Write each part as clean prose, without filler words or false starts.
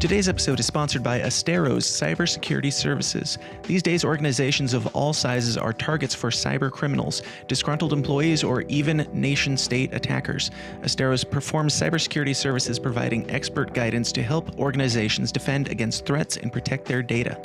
Today's episode is sponsored by Astero's cybersecurity services. These days, organizations of all sizes are targets for cyber criminals, disgruntled employees, or even nation-state attackers. Astero's performs cybersecurity services providing expert guidance to help organizations defend against threats and protect their data.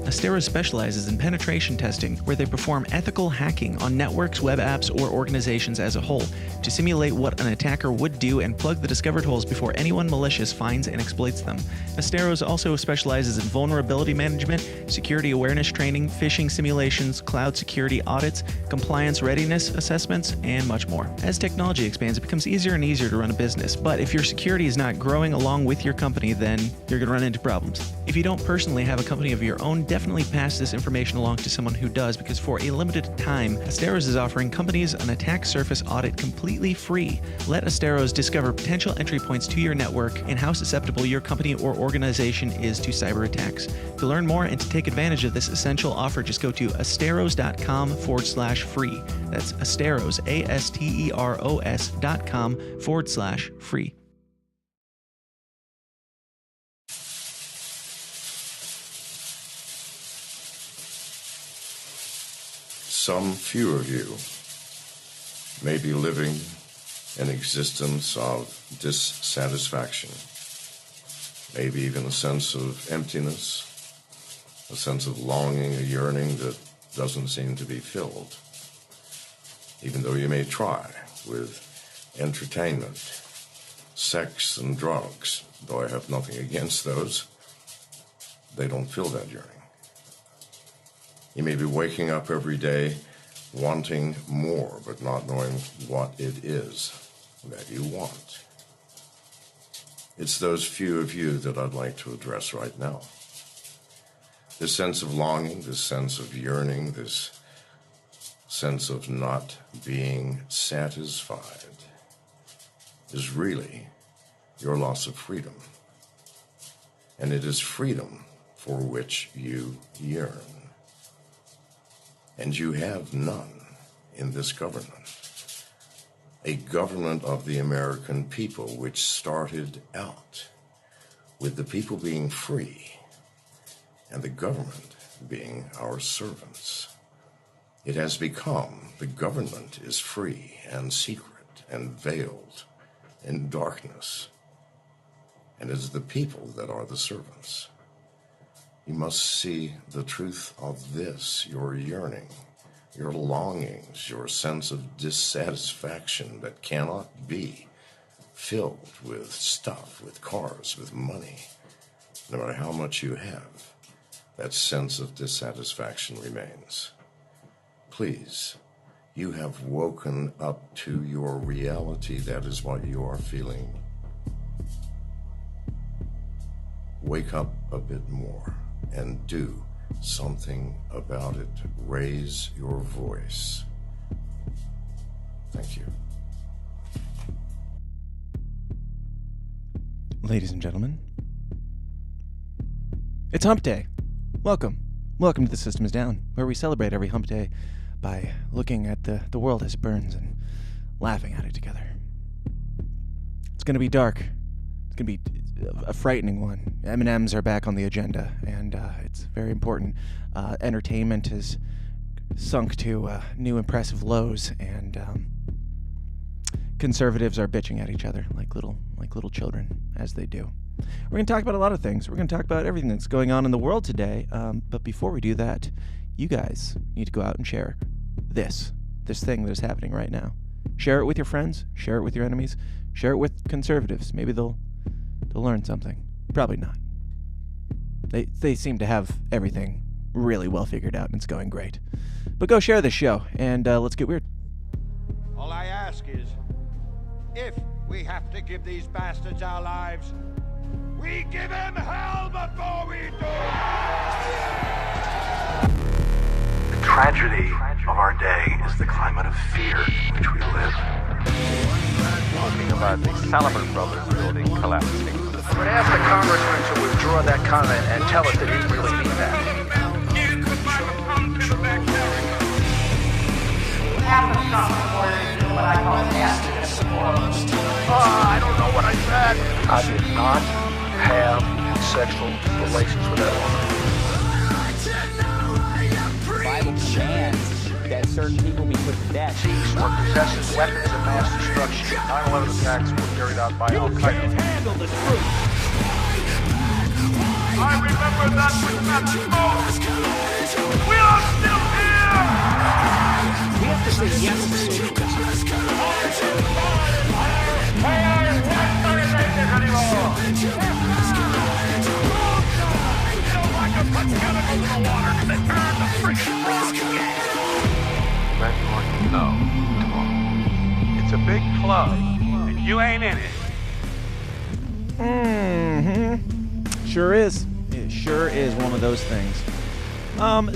Astero specializes in penetration testing, where they perform ethical hacking on networks, web apps, or organizations as a whole to simulate what an attacker would do and plug the discovered holes before anyone malicious finds and exploits them. Asteros also specializes in vulnerability management, security awareness training, phishing simulations, cloud security audits, compliance readiness assessments, and much more. As technology expands, it becomes easier and easier to run a business, but if your security is not growing along with your company, then you're going to run into problems. If you don't personally have a company of your own, definitely pass this information along to someone who does, because for a limited time, Asteros is offering companies an attack surface audit completely free. Let Asteros discover potential entry points to your network and how susceptible your company or organization is to cyber attacks. To learn more and to take advantage of this essential offer, just go to asteros.com/free. That's Asteros, ASTEROS.com/free. Some few of you may be living an existence of dissatisfaction, maybe even a sense of emptiness, a sense of longing, a yearning that doesn't seem to be filled, even though you may try with entertainment, sex, and drugs. Though I have nothing against those, they don't fill that yearning. You may be waking up every day wanting more, but not knowing what it is that you want. It's those few of you that I'd like to address right now. This sense of longing, this sense of yearning, this sense of not being satisfied is really your loss of freedom. And it is freedom for which you yearn. And you have none in this government. A government of the American people, which started out with the people being free and the government being our servants. It has become the government is free and secret and veiled in darkness, and it is the people that are the servants. You must see the truth of this, your yearning, your longings, your sense of dissatisfaction that cannot be filled with stuff, with cars, with money. No matter how much you have, that sense of dissatisfaction remains. Please, you have woken up to your reality. That is what you are feeling. Wake up a bit more and do something about it. Raise your voice. Thank you. Ladies and gentlemen, it's Hump Day. Welcome. Welcome to The System is Down, where we celebrate every Hump Day by looking at the world as it burns and laughing at it together. It's going to be dark. It's going to be a frightening one. M&Ms are back on the agenda, and it's very important. Entertainment has sunk to new impressive lows, and conservatives are bitching at each other like little children, as they do. We're going to talk about a lot of things. We're going to talk about everything that's going on in the world today, but before we do that, you guys need to go out and share this thing that is happening right now. Share it with your friends. Share it with your enemies. Share it with conservatives. Maybe they'll learn something. Probably not. They seem to have everything really well figured out, and it's going great. But go share this show, and let's get weird. All I ask is, if we have to give these bastards our lives, we give them hell before we do! The tragedy of our day is the climate of fear in which we live. Talking about the Salomon Brothers building collapsing. I would ask the congressman to withdraw that comment and tell us that he really means that. We have to stop before they do what I call nastiness. I don't know what I said. I did not have sexual relations with that woman. The Bible commands that certain people be put to death. Thieves or possesses weapons of mass destruction. 9/11 attacks were carried out by Al-Qaeda. Handle the truth. I remember that with that smoke. We are still here. We have to say yes to social justice. Let you know tomorrow. It's a big club, and you ain't in it. Sure is. It sure is one of those things.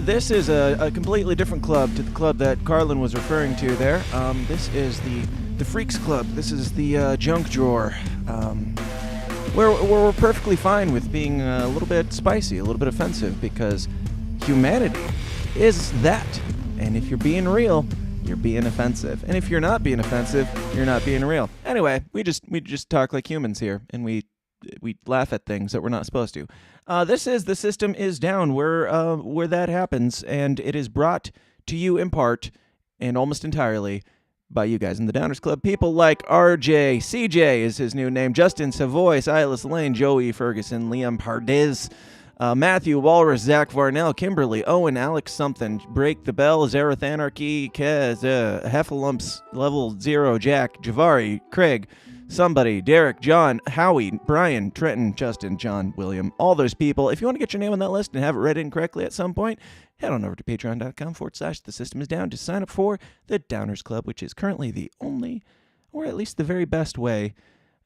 This is a completely different club to the club that Carlin was referring to there. This is the Freaks Club. This is the junk drawer. Where we're perfectly fine with being a little bit spicy, a little bit offensive, because humanity is that. And if you're being real, you're being offensive. And if you're not being offensive, you're not being real. Anyway, we just talk like humans here, and we laugh at things that we're not supposed to. This is The System Is Down, where that happens, and it is brought to you in part and almost entirely by you guys in the Downers Club. People like RJ, CJ is his new name, Justin Savoy, Silas Lane, Joey Ferguson, Liam Pardez, Matthew Walrus, Zach Varnell, Kimberly, Owen, Alex Something, Break the Bell, Zareth Anarchy, Kez, Heffalumps, Level 0, Jack, Javari, Craig, Somebody, Derek, John, Howie, Brian, Trenton, Justin, John, William, all those people. If you want to get your name on that list and have it read incorrectly at some point, head on over to patreon.com/The System Is Down to sign up for the Downers Club, which is currently the only, or at least the very best way,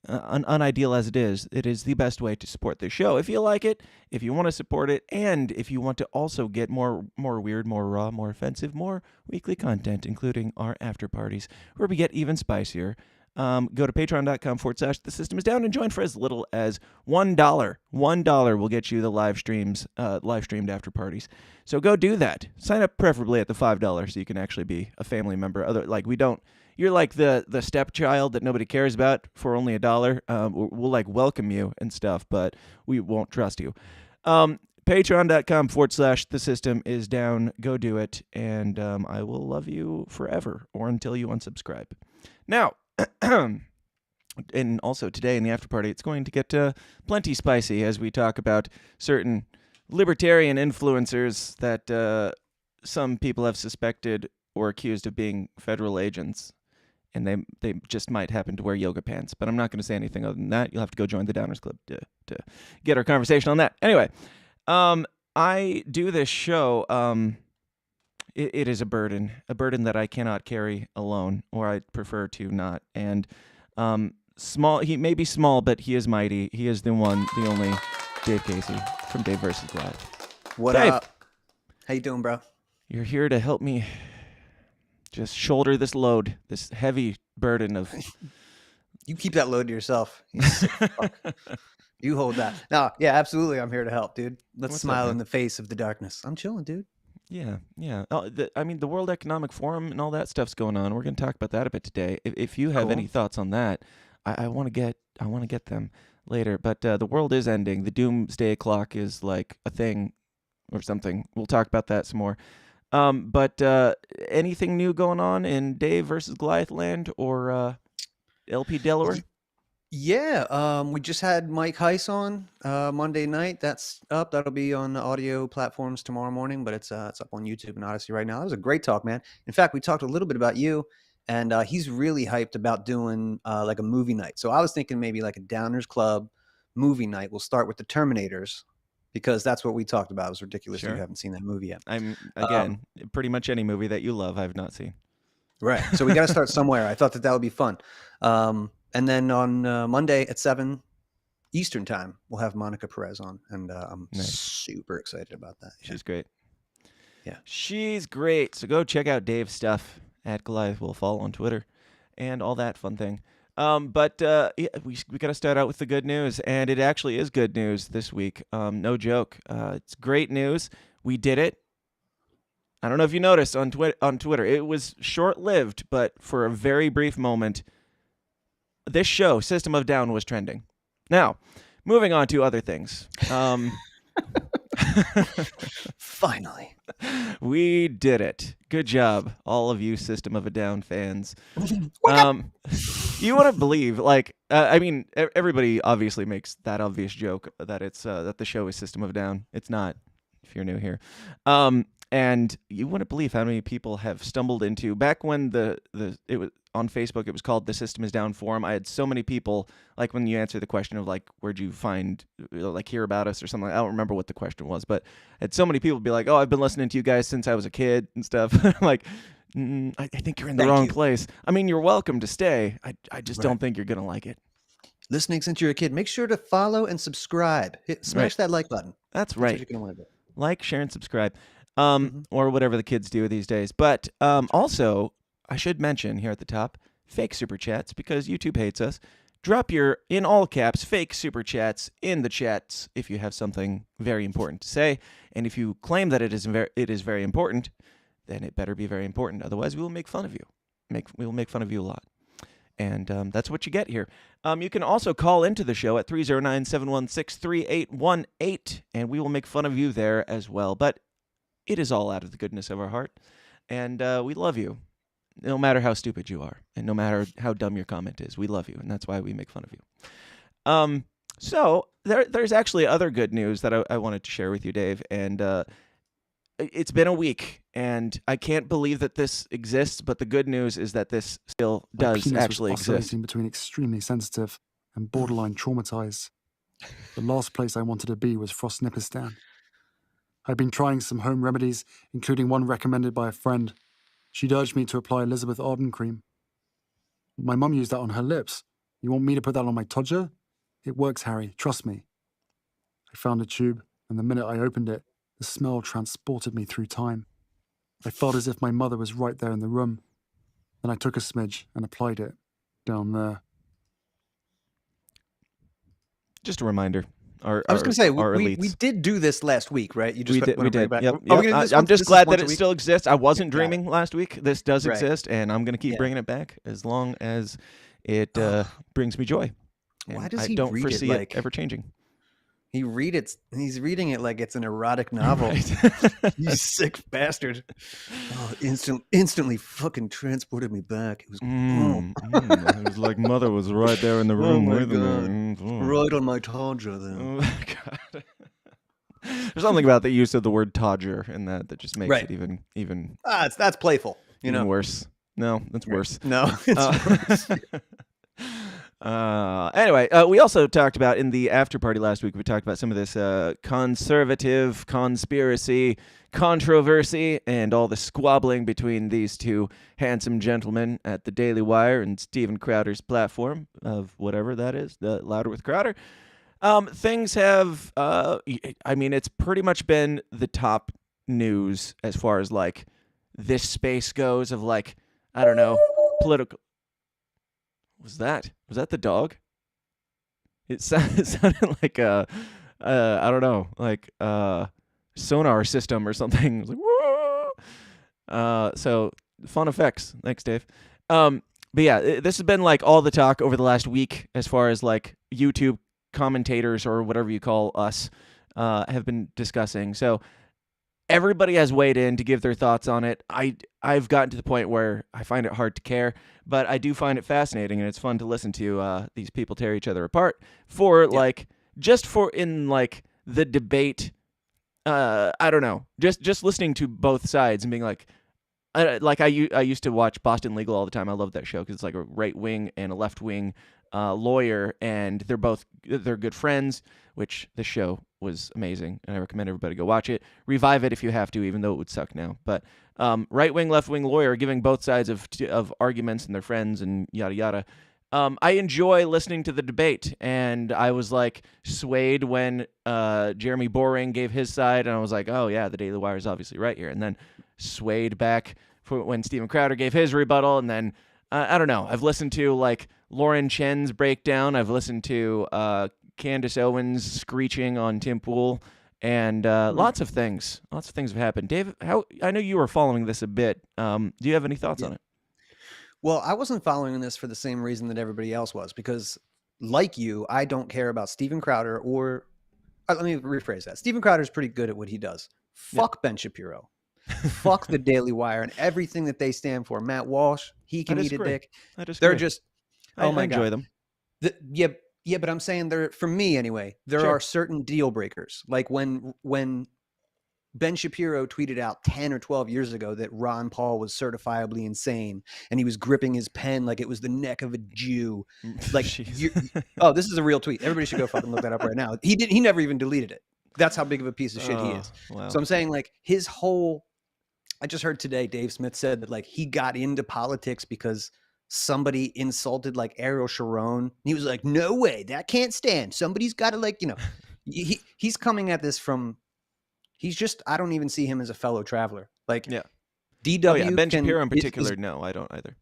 unideal as it is the best way to support this show. If you like it, if you want to support it, and if you want to also get more weird, more raw, more offensive, more weekly content, including our after parties, where we get even spicier, go to patreon.com/The System Is Down and join for as little as $1. $1 will get you the live streamed after parties. So go do that. Sign up preferably at the $5 so you can actually be a family member. You're like the stepchild that nobody cares about for only $1. We'll like welcome you and stuff, but we won't trust you. Patreon.com/The System Is Down. Go do it, and I will love you forever or until you unsubscribe. Now, and also today in the after party, it's going to get plenty spicy as we talk about certain libertarian influencers that some people have suspected or accused of being federal agents, and they just might happen to wear yoga pants. But I'm not going to say anything other than that. You'll have to go join the Downers Club to get our conversation on that. Anyway, I do this show. It is a burden that I cannot carry alone, or I prefer to not. And small, he may be small, but he is mighty. He is the one, the only Dave Casey from Dave vs. Goliath. What Dave, up? How you doing, bro? You're here to help me just shoulder this load, this heavy burden of... You keep that load to yourself. You sick fuck. You hold that. No, yeah, absolutely. I'm here to help, dude. Let's smile in the face of the darkness. I'm chilling, dude. Yeah. Oh, the World Economic Forum and all that stuff's going on. We're going to talk about that a bit today. If you have any thoughts on that, I want to get them later. But the world is ending. The Doomsday clock is like a thing or something. We'll talk about that some more. But anything new going on in Dave versus Goliath land or LP Delaware? Yeah, we just had Mike Heiss on Monday night. That's up. That'll be on the audio platforms tomorrow morning, but it's up on YouTube and Odyssey right now. That was a great talk, man. In fact, we talked a little bit about you, and he's really hyped about doing like a movie night. So I was thinking maybe like a Downers Club movie night. We'll start with the Terminators, because that's what we talked about. It was ridiculous. Sure. You haven't seen that movie yet. Pretty much any movie that you love, I've not seen. Right. So we got to start somewhere. I thought that would be fun. And then on Monday at 7 Eastern time, we'll have Monica Perez on. And I'm super excited about that. Yeah. She's great. Yeah. She's great. So go check out Dave's stuff at Goliath Will Follow on Twitter and all that fun thing. But we got to start out with the good news. And it actually is good news this week. No joke. It's great news. We did it. I don't know if you noticed on Twitter. It was short-lived, but for a very brief moment, this show, System of Down, was trending. Now, moving on to other things. Finally. We did it. Good job, all of you System of a Down fans. You wouldn't believe, like, I mean, everybody obviously makes that obvious joke that it's that the show is System of a Down. It's not, if you're new here. And you wouldn't believe how many people have stumbled into, back when it was on Facebook, it was called the System is Down forum. I had so many people, like when you answer the question of like, where'd you find, like, hear about us or something, I don't remember what the question was, but I had so many people be like, oh, I've been listening to you guys since I was a kid and stuff. I'm like, I think you're in the wrong place. I mean, you're welcome to stay. I just don't think you're going to like it. Listening since you're a kid, make sure to follow and subscribe. Smash that like button. That's right. What you're gonna want to do. Like, share, and subscribe. Or whatever the kids do these days. But also, I should mention here at the top, fake super chats, because YouTube hates us. Drop your, in all caps, fake super chats in the chats if you have something very important to say. And if you claim that it is very important, then it better be very important. Otherwise, we will make fun of you. We will make fun of you a lot. And that's what you get here. You can also call into the show at 309-716-3818, and we will make fun of you there as well. But it is all out of the goodness of our heart, and we love you, no matter how stupid you are, and no matter how dumb your comment is. We love you, and that's why we make fun of you. So there's actually other good news that I wanted to share with you, Dave, and it's been a week, and I can't believe that this exists, but the good news is that this still does actually exist. Between extremely sensitive and borderline traumatized. The last place I wanted to be was Frostnipistan. I'd been trying some home remedies, including one recommended by a friend. She'd urged me to apply Elizabeth Arden cream. My mum used that on her lips. You want me to put that on my todger? It works, Harry. Trust me. I found a tube, and the minute I opened it, the smell transported me through time. I felt as if my mother was right there in the room. Then I took a smidge and applied it down there. Just a reminder. I was going to say, we did do this last week, right? You just we did. Back. Yep. I'm just glad that it still exists. I wasn't dreaming last week. This does exist, and I'm going to keep bringing it back as long as it brings me joy. And why does he don't read foresee it like it ever changing? He's reading it like it's an erotic novel. Right. You sick bastard. Oh, instantly fucking transported me back. It was it was like mother was right there in the room with me. Right on my todger then. Oh my God. There's something about the use of the word todger in that just makes it even that's playful. Even worse. No, that's worse. No, it's worse. Anyway, we also talked about in the after party last week, we talked about some of this conservative conspiracy controversy and all the squabbling between these two handsome gentlemen at the Daily Wire and Steven Crowder's platform of whatever that is, the Louder with Crowder. Things have, it's pretty much been the top news as far as like this space goes of like, I don't know, political. Was that the dog? It sounded like I don't know, like sonar system or something. It was like, so fun effects. Thanks, Dave. But yeah, this has been like all the talk over the last week as far as like YouTube commentators or whatever you call us have been discussing. So everybody has weighed in to give their thoughts on it. I've gotten to the point where I find it hard to care, but I do find it fascinating, and it's fun to listen to these people tear each other apart for like just for in like the debate. I don't know, just listening to both sides and being like, I used to watch Boston Legal all the time. I love that show because it's like a right wing and a left wing lawyer, and they're good friends. Which this show was amazing, and I recommend everybody go watch it. Revive it if you have to, even though it would suck now. But right wing, left wing lawyer giving both sides of arguments and their friends and yada yada. I enjoy listening to the debate, and I was like swayed when Jeremy Boring gave his side, and I was like, oh yeah, the Daily Wire is obviously right here, and then swayed back for when Steven Crowder gave his rebuttal, and then I don't know. I've listened to like Lauren Chen's breakdown. I've listened to Candace Owens screeching on Tim Pool, and lots of things have happened. Dave, I know you were following this a bit. Do you have any thoughts on it? Well, I wasn't following this for the same reason that everybody else was, because like you, I don't care about Steven Crowder or let me rephrase that. Steven Crowder is pretty good at what he does. Fuck Ben Shapiro. Fuck the Daily Wire and everything that they stand for. Matt Walsh, he can eat a dick. They're just, I enjoy them. Yeah, but I'm saying for me anyway, there are certain deal breakers. Like when Ben Shapiro tweeted out 10 or 12 years ago that Ron Paul was certifiably insane and he was gripping his pen like it was the neck of a Jew. Like, oh, this is a real tweet. Everybody should go fucking look that up right now. He never even deleted it. That's how big of a piece of shit he is. Wow. So I'm saying like his whole, I just heard today, Dave Smith said that like he got into politics because somebody insulted like Ariel Sharon. He was like, no way, that can't stand. Somebody's got to like, he's coming at this from, he's just, I don't even see him as a fellow traveler. Like, DW. Ben Shapiro in particular, no, I don't either.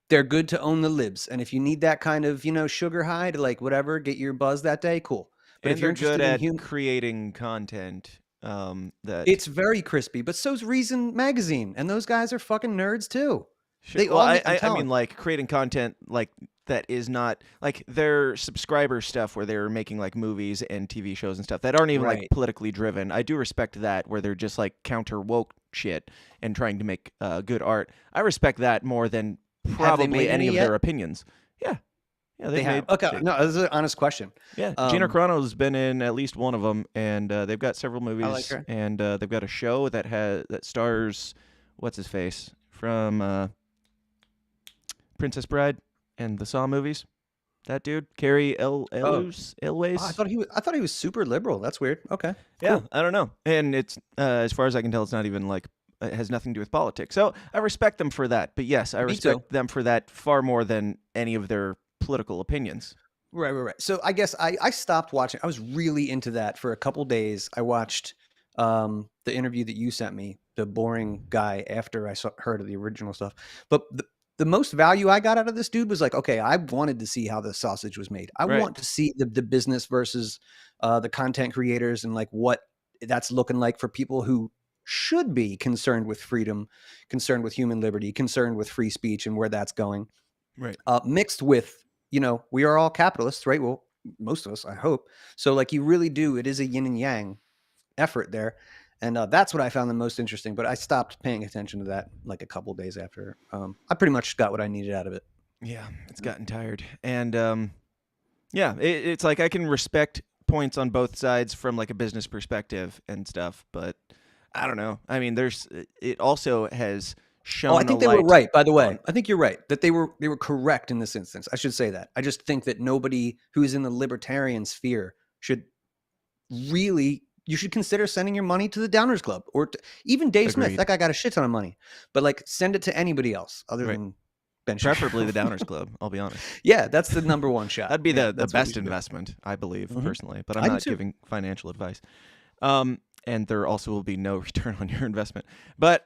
They're good to own the libs. And if you need that kind of, sugar high to like whatever, get your buzz that day, cool. But And if you're they're good interested at in creating content that it's very crispy, but so's Reason Magazine. And those guys are fucking nerds too. They well, all I mean, like creating content like that is not like their subscriber stuff where they're making like movies and TV shows and stuff that aren't even like politically driven. I do respect that where they're just like counter woke shit and trying to make good art. I respect that more than probably any of their opinions. Yeah. Yeah, they have. Okay, no, this is an honest question. Yeah, Gina Carano's been in at least one of them, and they've got several movies. I like her. And they've got a show that stars what's his face from Princess Bride and the Saw movies. That dude, Carrie Elways. Oh, I thought he was super liberal. That's weird. Okay. Yeah, cool. I don't know. And it's as far as I can tell, it's not even like it has nothing to do with politics. So I respect them for that. But yes, I respect them for that far more than any of their political opinions. Right. So I guess I stopped watching. I was really into that for a couple days. I watched the interview that you sent me, the boring guy, after I heard of the original stuff. But the most value I got out of this dude was like, okay, I wanted to see how the sausage was made. I want to see the business versus the content creators and like what that's looking like for people who should be concerned with freedom, concerned with human liberty, concerned with free speech and where that's going. Right. Mixed with, we are all capitalists, right? Well, most of us, I hope. So like you really do, it is a yin and yang effort there. And that's what I found the most interesting, but I stopped paying attention to that like a couple of days after. I pretty much got what I needed out of it. Yeah, it's gotten tired. And it's like I can respect points on both sides from like a business perspective and stuff, but I don't know. I mean, it also has shown I think they were right, by the way. I think you're right that they were correct in this instance. I should say that. I just think that nobody who is in the libertarian sphere should really, you should consider sending your money to the Downers Club or even Dave Smith. That guy got a shit ton of money, but like send it to anybody else other than Ben Shapiro. Preferably the Downers Club, I'll be honest. Yeah, that's the number one shot. That'd be the best investment, I believe, personally, but I'm not giving financial advice. And there also will be no return on your investment. But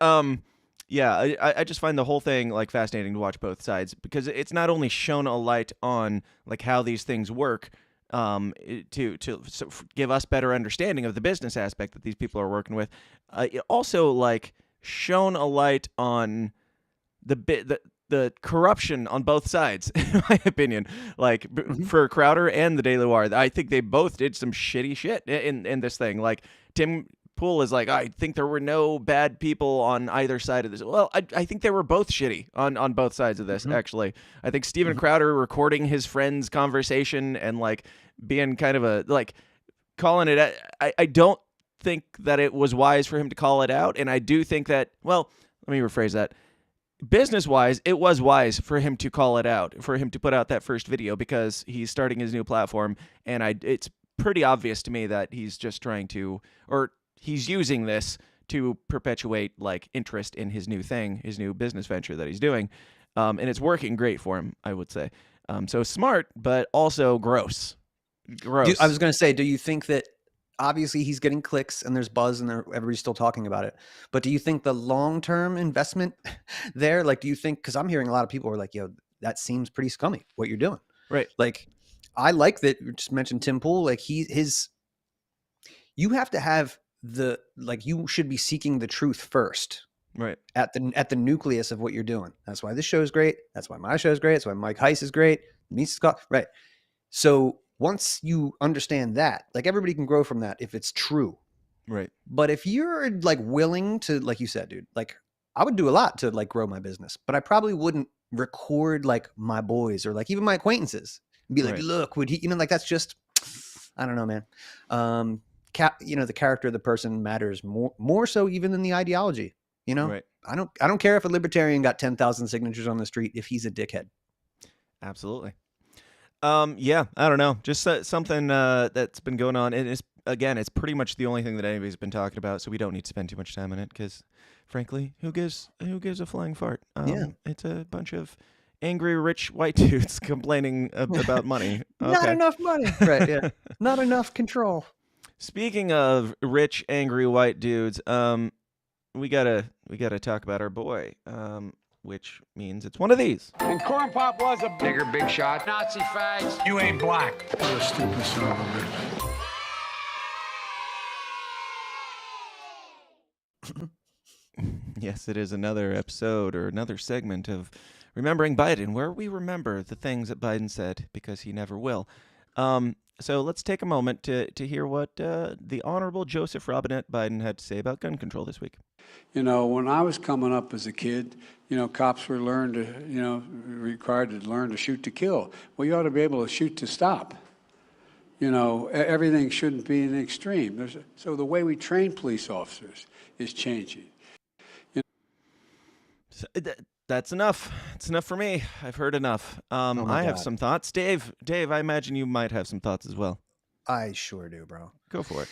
yeah, I just find the whole thing like fascinating to watch both sides because it's not only shown a light on like how these things work, to give us better understanding of the business aspect that these people are working with. It also like shown a light on the corruption on both sides, in my opinion. Like for Crowder and the Daily Wire, I think they both did some shitty shit in this thing. Like Tim Pool is like, I think there were no bad people on either side of this. Well, I think they were both shitty on both sides of this, actually. I think Steven Crowder recording his friend's conversation and like being kind of a like calling it. I don't think that it was wise for him to call it out. And I do think that, well, let me rephrase that. Business-wise, it was wise for him to call it out, for him to put out that first video because he's starting his new platform. And it's pretty obvious to me that he's just trying to, or he's using this to perpetuate like interest in his new thing, his new business venture that he's doing. And it's working great for him, I would say. So smart, but also gross. I was going to say, do you think that obviously he's getting clicks and there's buzz and everybody's still talking about it, but do you think the long-term investment there, like, do you think, because I'm hearing a lot of people are like, yo, that seems pretty scummy what you're doing. Right. Like, I like that you just mentioned Tim Pool. Like you have to have you should be seeking the truth first. Right. At the nucleus of what you're doing. That's why this show is great. That's why my show is great. That's why Mike Heiss is great. Me, Scott. Right. So once you understand that, like everybody can grow from that if it's true. Right. But if you're like willing to, like you said, dude, like I would do a lot to like grow my business, but I probably wouldn't record like my boys or like even my acquaintances and be like, Right. look, would he, like that's just, I don't know, man. The character of the person matters more so even than the ideology. Right. I don't care if a libertarian got 10,000 signatures on the street if he's a dickhead. Absolutely. Yeah, I don't know. Just something that's been going on. And it's pretty much the only thing that anybody's been talking about, so we don't need to spend too much time on it because, frankly, who gives a flying fart? It's a bunch of angry rich white dudes complaining about money. Okay. Not enough money. Right, yeah. Not enough control. Speaking of rich, angry white dudes, we gotta talk about our boy, which means it's one of these. And Corn Pop was a bigger big shot. Nazi fags. You ain't black. You're a stupid son of a bitch. Yes, it is another episode or another segment of Remembering Biden, where we remember the things that Biden said because he never will. So let's take a moment to hear what the Honorable Joseph Robinette Biden had to say about gun control this week. When I was coming up as a kid, cops were required to learn to shoot to kill. Well, you ought to be able to shoot to stop. Everything shouldn't be an extreme. So the way we train police officers is changing. That's enough. It's enough for me. I've heard enough. I have some thoughts. Dave, I imagine you might have some thoughts as well. I sure do, bro. Go for it.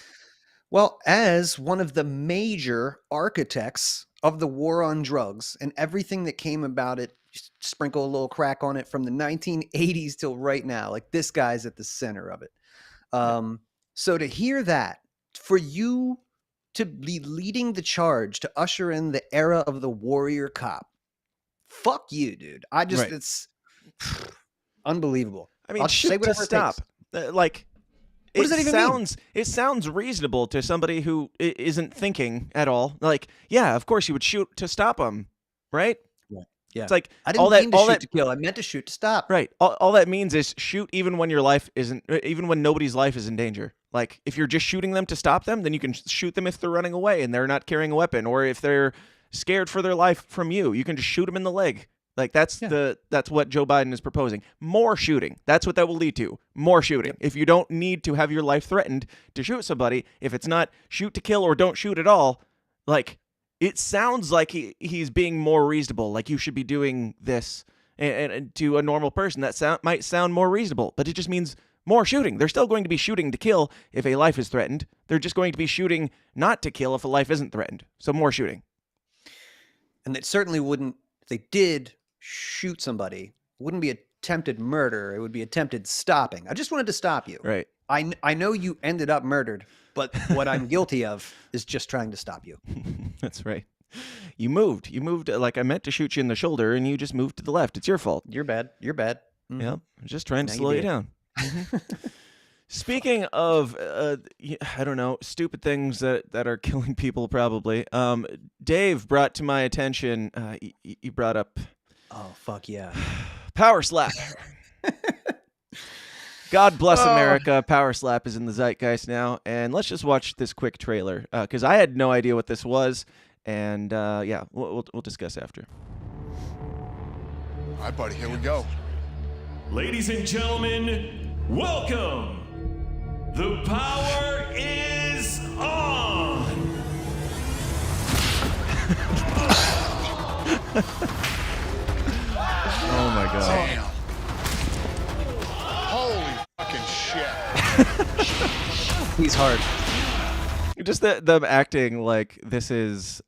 Well, as one of the major architects of the war on drugs and everything that came about it, just sprinkle a little crack on it from the 1980s till right now, like this guy's at the center of it. So to hear that, for you to be leading the charge to usher in the era of the warrior cop, fuck you, dude. It's unbelievable. I mean, I'll shoot say to whatever stop. What does that even mean? It sounds reasonable to somebody who isn't thinking at all. Like, yeah, of course you would shoot to stop them, right? Yeah. It's like I didn't mean to shoot to kill. I meant to shoot to stop. Right. All that means is shoot even when even when nobody's life is in danger. Like if you're just shooting them to stop them, then you can shoot them if they're running away and they're not carrying a weapon, or if they're scared for their life from you, you can just shoot them in the leg. Like that's what Joe Biden is proposing. More shooting. That's what that will lead to. More shooting. If you don't need to have your life threatened to shoot somebody, if it's not shoot to kill or don't shoot at all, like it sounds like he's being more reasonable. Like you should be doing this, and to a normal person that might sound more reasonable, but it just means more shooting. They're still going to be shooting to kill if a life is threatened. They're just going to be shooting not to kill if a life isn't threatened. So more shooting. And it certainly wouldn't, if they did shoot somebody, it wouldn't be attempted murder. It would be attempted stopping. I just wanted to stop you. Right. I know you ended up murdered, but what I'm guilty of is just trying to stop you. That's right. You moved like I meant to shoot you in the shoulder and you just moved to the left. It's your fault. You're bad. Mm-hmm. Yep. I'm just trying to slow you down. Speaking of, I don't know, stupid things that are killing people probably. Dave brought to my attention, you brought up. Oh, fuck yeah. Power slap. God bless America. Power slap is in the zeitgeist now. And let's just watch this quick trailer because I had no idea what this was. And yeah, we'll discuss after. All right, buddy, here we go. Ladies and gentlemen, welcome. The power is on. Oh my God. Damn. Holy fucking shit. He's hard. Just them acting like this is,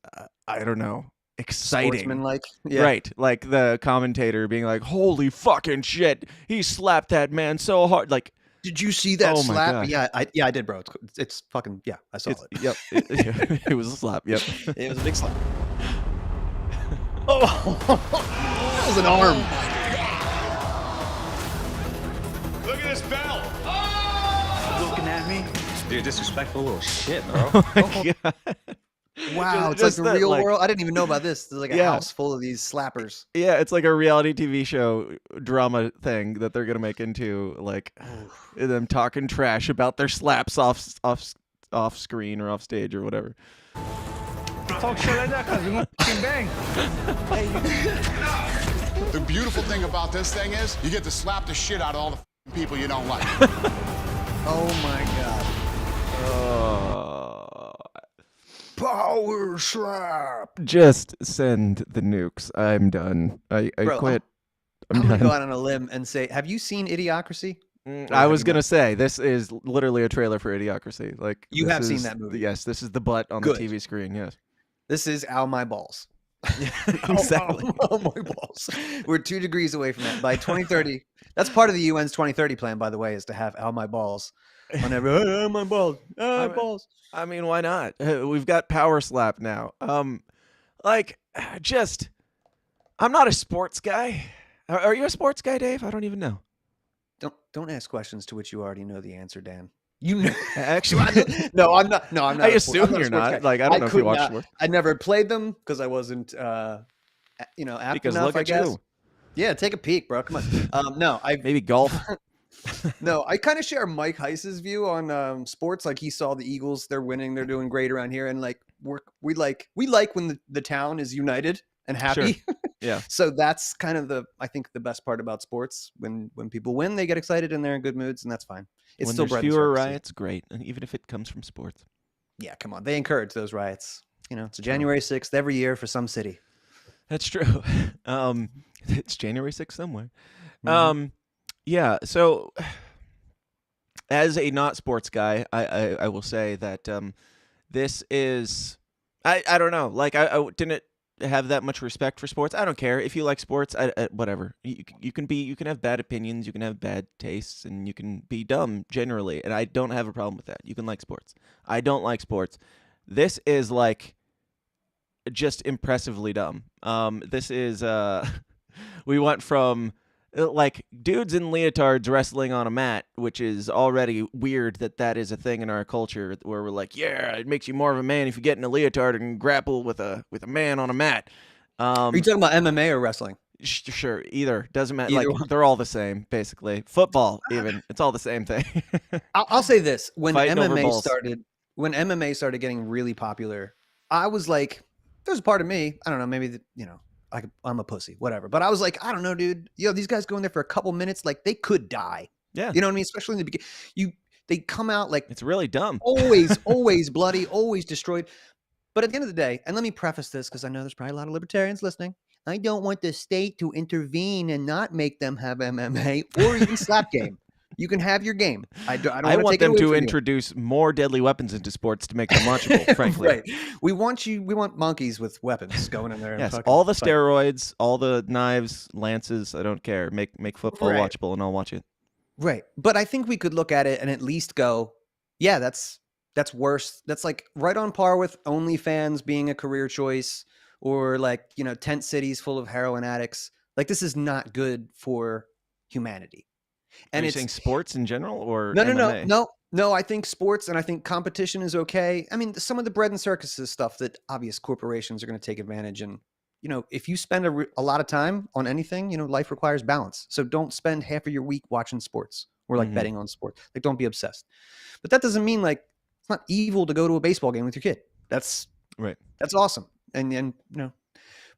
I don't know, exciting. Sportsman-like. Yeah. Right. Like the commentator being like, holy fucking shit. He slapped that man so hard. Like, did you see that slap? God. Yeah, I did, bro. It's fucking, yeah, I saw it. Yep. It was a slap. Yep. It was a big slap. Oh, that was an arm. Look at this bell. Looking at me? You're a disrespectful little shit, bro. Oh my God. Wow, it's like the real world. I didn't even know about this. There's like a house full of these slappers. Yeah, it's like a reality TV show drama thing that they're gonna make into like them talking trash about their slaps off screen or off stage or whatever. Talk shit like that because you can bang. The beautiful thing about this thing is you get to slap the shit out of all the people you don't like. Oh my god. Power slap. Just send the nukes. I'm done. I quit. I'm gonna go out on a limb and say, have you seen Idiocracy? I was gonna say this is literally a trailer for Idiocracy. Like you have seen that movie? Yes, this is the butt on the TV screen. Yes, this is Ow My Balls. Exactly. Oh my balls. We're 2 degrees away from that by 2030. That's part of the UN's 2030 plan, by the way, is to have Ow My Balls. Whenever oh my balls, oh my balls. I mean, why not? We've got Power Slap now. I'm not a sports guy. Are you a sports guy, Dave? I don't even know. Don't ask questions to which you already know the answer, Dan. You know, actually, no, I'm not. No, I'm not. I assume you're not. Like, I don't know if you watch sports. I never played them because I wasn't, apt because enough. Look at I guess. You. Yeah, take a peek, bro. Come on. No, maybe golf. No, I kind of share Mike Heiss's view on sports. Like he saw the Eagles, they're winning, they're doing great around here, and like we like when the town is united and happy. Sure. Yeah. So that's kind of I think the best part about sports. When people win, they get excited and they're in good moods, and that's fine. It's when still there's fewer riots, great, and even if it comes from sports. Yeah, come on, they encourage those riots. It's January 6th every year for some city. That's true. It's January 6th somewhere. Mm-hmm. Yeah. So, as a not sports guy, I will say that this is I don't know. Like I didn't have that much respect for sports. I don't care if you like sports. Whatever. You can have bad opinions. You can have bad tastes, and you can be dumb generally. And I don't have a problem with that. You can like sports. I don't like sports. This is like just impressively dumb. This is we went from like dudes in leotards wrestling on a mat, which is already weird that is a thing in our culture where we're like, yeah, it makes you more of a man if you get in a leotard and grapple with a man on a mat. Are you talking about MMA or wrestling? Sure, either doesn't matter. Like they're all the same, basically. Football, even it's all the same thing. I'll say this: when MMA started getting really popular, I was like, there's a part of me, I don't know, maybe I'm a pussy, whatever. But I was like, I don't know, dude. These guys go in there for a couple minutes, like they could die. Yeah. You know what I mean? Especially in the beginning. They come out like it's really dumb. Always bloody, always destroyed. But at the end of the day, and let me preface this because I know there's probably a lot of libertarians listening. I don't want the state to intervene and not make them have MMA or even slap game. You can have your game. I want them to introduce more deadly weapons into sports to make them watchable, frankly. Right. We want monkeys with weapons going in there. Yes, all the steroids, all the knives, lances, I don't care. Make football watchable and I'll watch it. Right. But I think we could look at it and at least go, yeah, that's worse. That's like right on par with OnlyFans being a career choice or like, tent cities full of heroin addicts. Like this is not good for humanity. And it's saying sports in general or no. I think sports and I think competition is okay. I mean, some of the bread and circuses stuff that obvious corporations are going to take advantage. And if you spend a lot of time on anything, life requires balance. So don't spend half of your week watching sports or like betting on sports. Like don't be obsessed. But that doesn't mean like it's not evil to go to a baseball game with your kid. That's right. That's awesome. And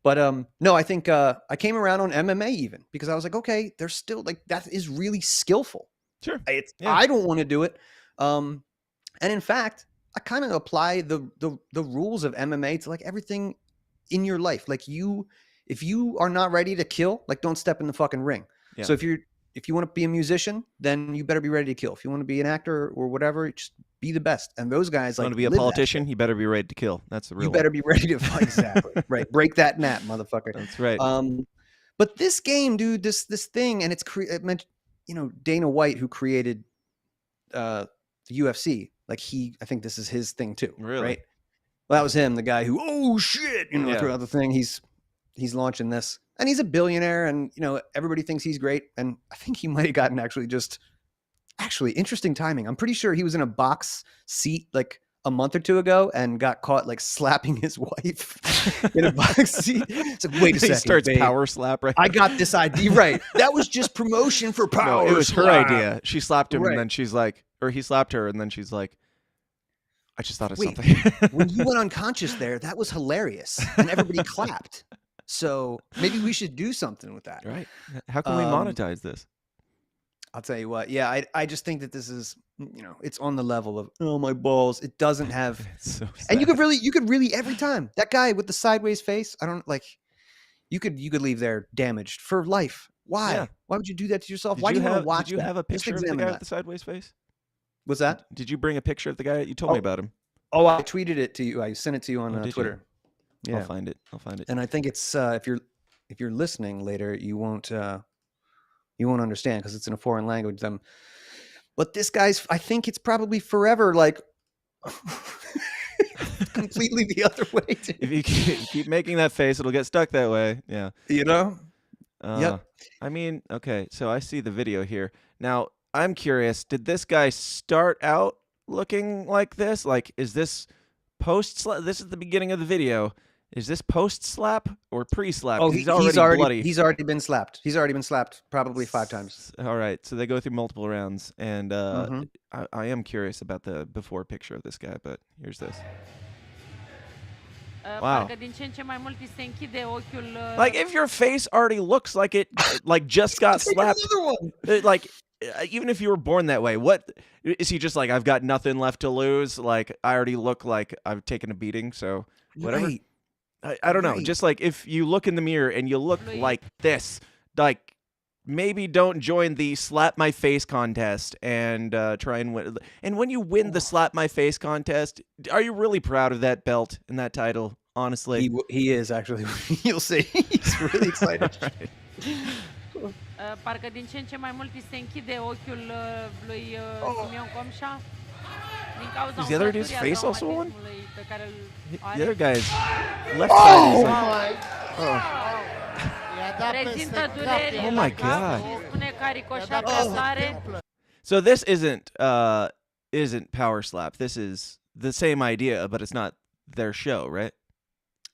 But no, I think I came around on MMA even because I was like, okay, there's still like that is really skillful. Sure. I don't want to do it. And in fact, I kind of apply the rules of MMA to like everything in your life. Like if you are not ready to kill, like don't step in the fucking ring. Yeah. So if you want to be a musician, then you better be ready to kill. If you want to be an actor or whatever, just be the best. And those guys want to be a politician, you better be ready to kill. That's the real. You better be ready to fight. Exactly. Right. Break that nap, motherfucker. That's right. But this game, dude, this thing, and it meant, Dana White, who created the UFC, like I think this is his thing too. Really? Right. Well, that was him, the guy who, oh shit, throughout the thing, he's launching this, and he's a billionaire, and everybody thinks he's great, and I think he might have gotten actually interesting timing. I'm pretty sure he was in a box seat, like a month or two ago and got caught like slapping his wife in a box seat. It's like, wait a second, He starts babe. power slap right. I got this idea right. That was just promotion for power. No, it was her slap. idea. She slapped him, Right. and then she's like, or he slapped her, and then she's like, I just thought of Wait, something. when you went unconscious there, that was hilarious, and everybody clapped. So maybe we should do something with that. Right? How can we monetize this? I'll tell you what. Yeah, I just think that this is, it's on the level of, oh, my balls. It doesn't have, so and you could really every time that guy with the sideways face. I don't like. You could leave there damaged for life. Why? Yeah. Why would you do that to yourself? Did Why you do you want have? to watch? Did you that? have a Just picture of the examine guy that. with the sideways face? What's that? Did you bring a picture of the guy? You told me about him. Oh, I tweeted it to you. I sent it to you on did you? Twitter. Yeah, I'll find it. and I think it's if you're listening later, you won't understand because it's in a foreign language. But this guy's, I think it's probably forever like completely the other way. If you keep making that face, it'll get stuck that way. Yeah. Yep. I mean, okay, so I see the video here. Now, I'm curious, did this guy start out looking like this? Like, is this post-slap? This is the beginning of the video. Is this post-slap or pre-slap? Oh, he's already bloody. He's already been slapped. He's already been slapped probably 5 times. All right, so they go through multiple rounds, and I am curious about the before picture of this guy, but here's this. Wow. Like, if your face already looks like it like just got slapped, like even if you were born that way, what is he just like? I've got nothing left to lose. Like, I already look like I've taken a beating, so whatever. Right. I don't know. Just like if you look in the mirror and you look like this, like maybe don't join the slap my face contest and try and win. And when you win the slap my face contest, are you really proud of that belt and that title? Honestly, he is actually. You'll see. He's really excited. Parcă din ce în ce mai mult îi se închide ochiul lui Simeon Comșa. Is the other dude's face also on? Pe care îl The other guy's left side is like, prezintă dureri oh my god. spune că a ricoșat pe sare. So this isn't Power Slap. This is the same idea, but it's not their show, right?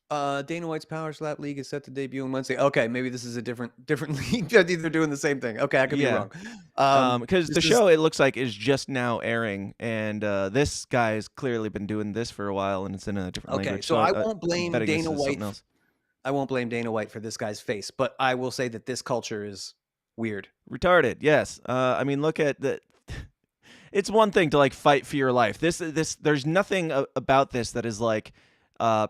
Dana White's Power Slap League is set to debut on Wednesday. Okay, maybe this is a different league. They're doing the same thing. Okay, I could be wrong. Because the show, it looks like, is just now airing, and this guy has clearly been doing this for a while, and it's in a different language. So I won't blame Dana White. Else. I won't blame Dana White for this guy's face, but I will say that this culture is weird, retarded. Yes, I mean, look at the. It's one thing to like fight for your life. There's nothing about this that is like.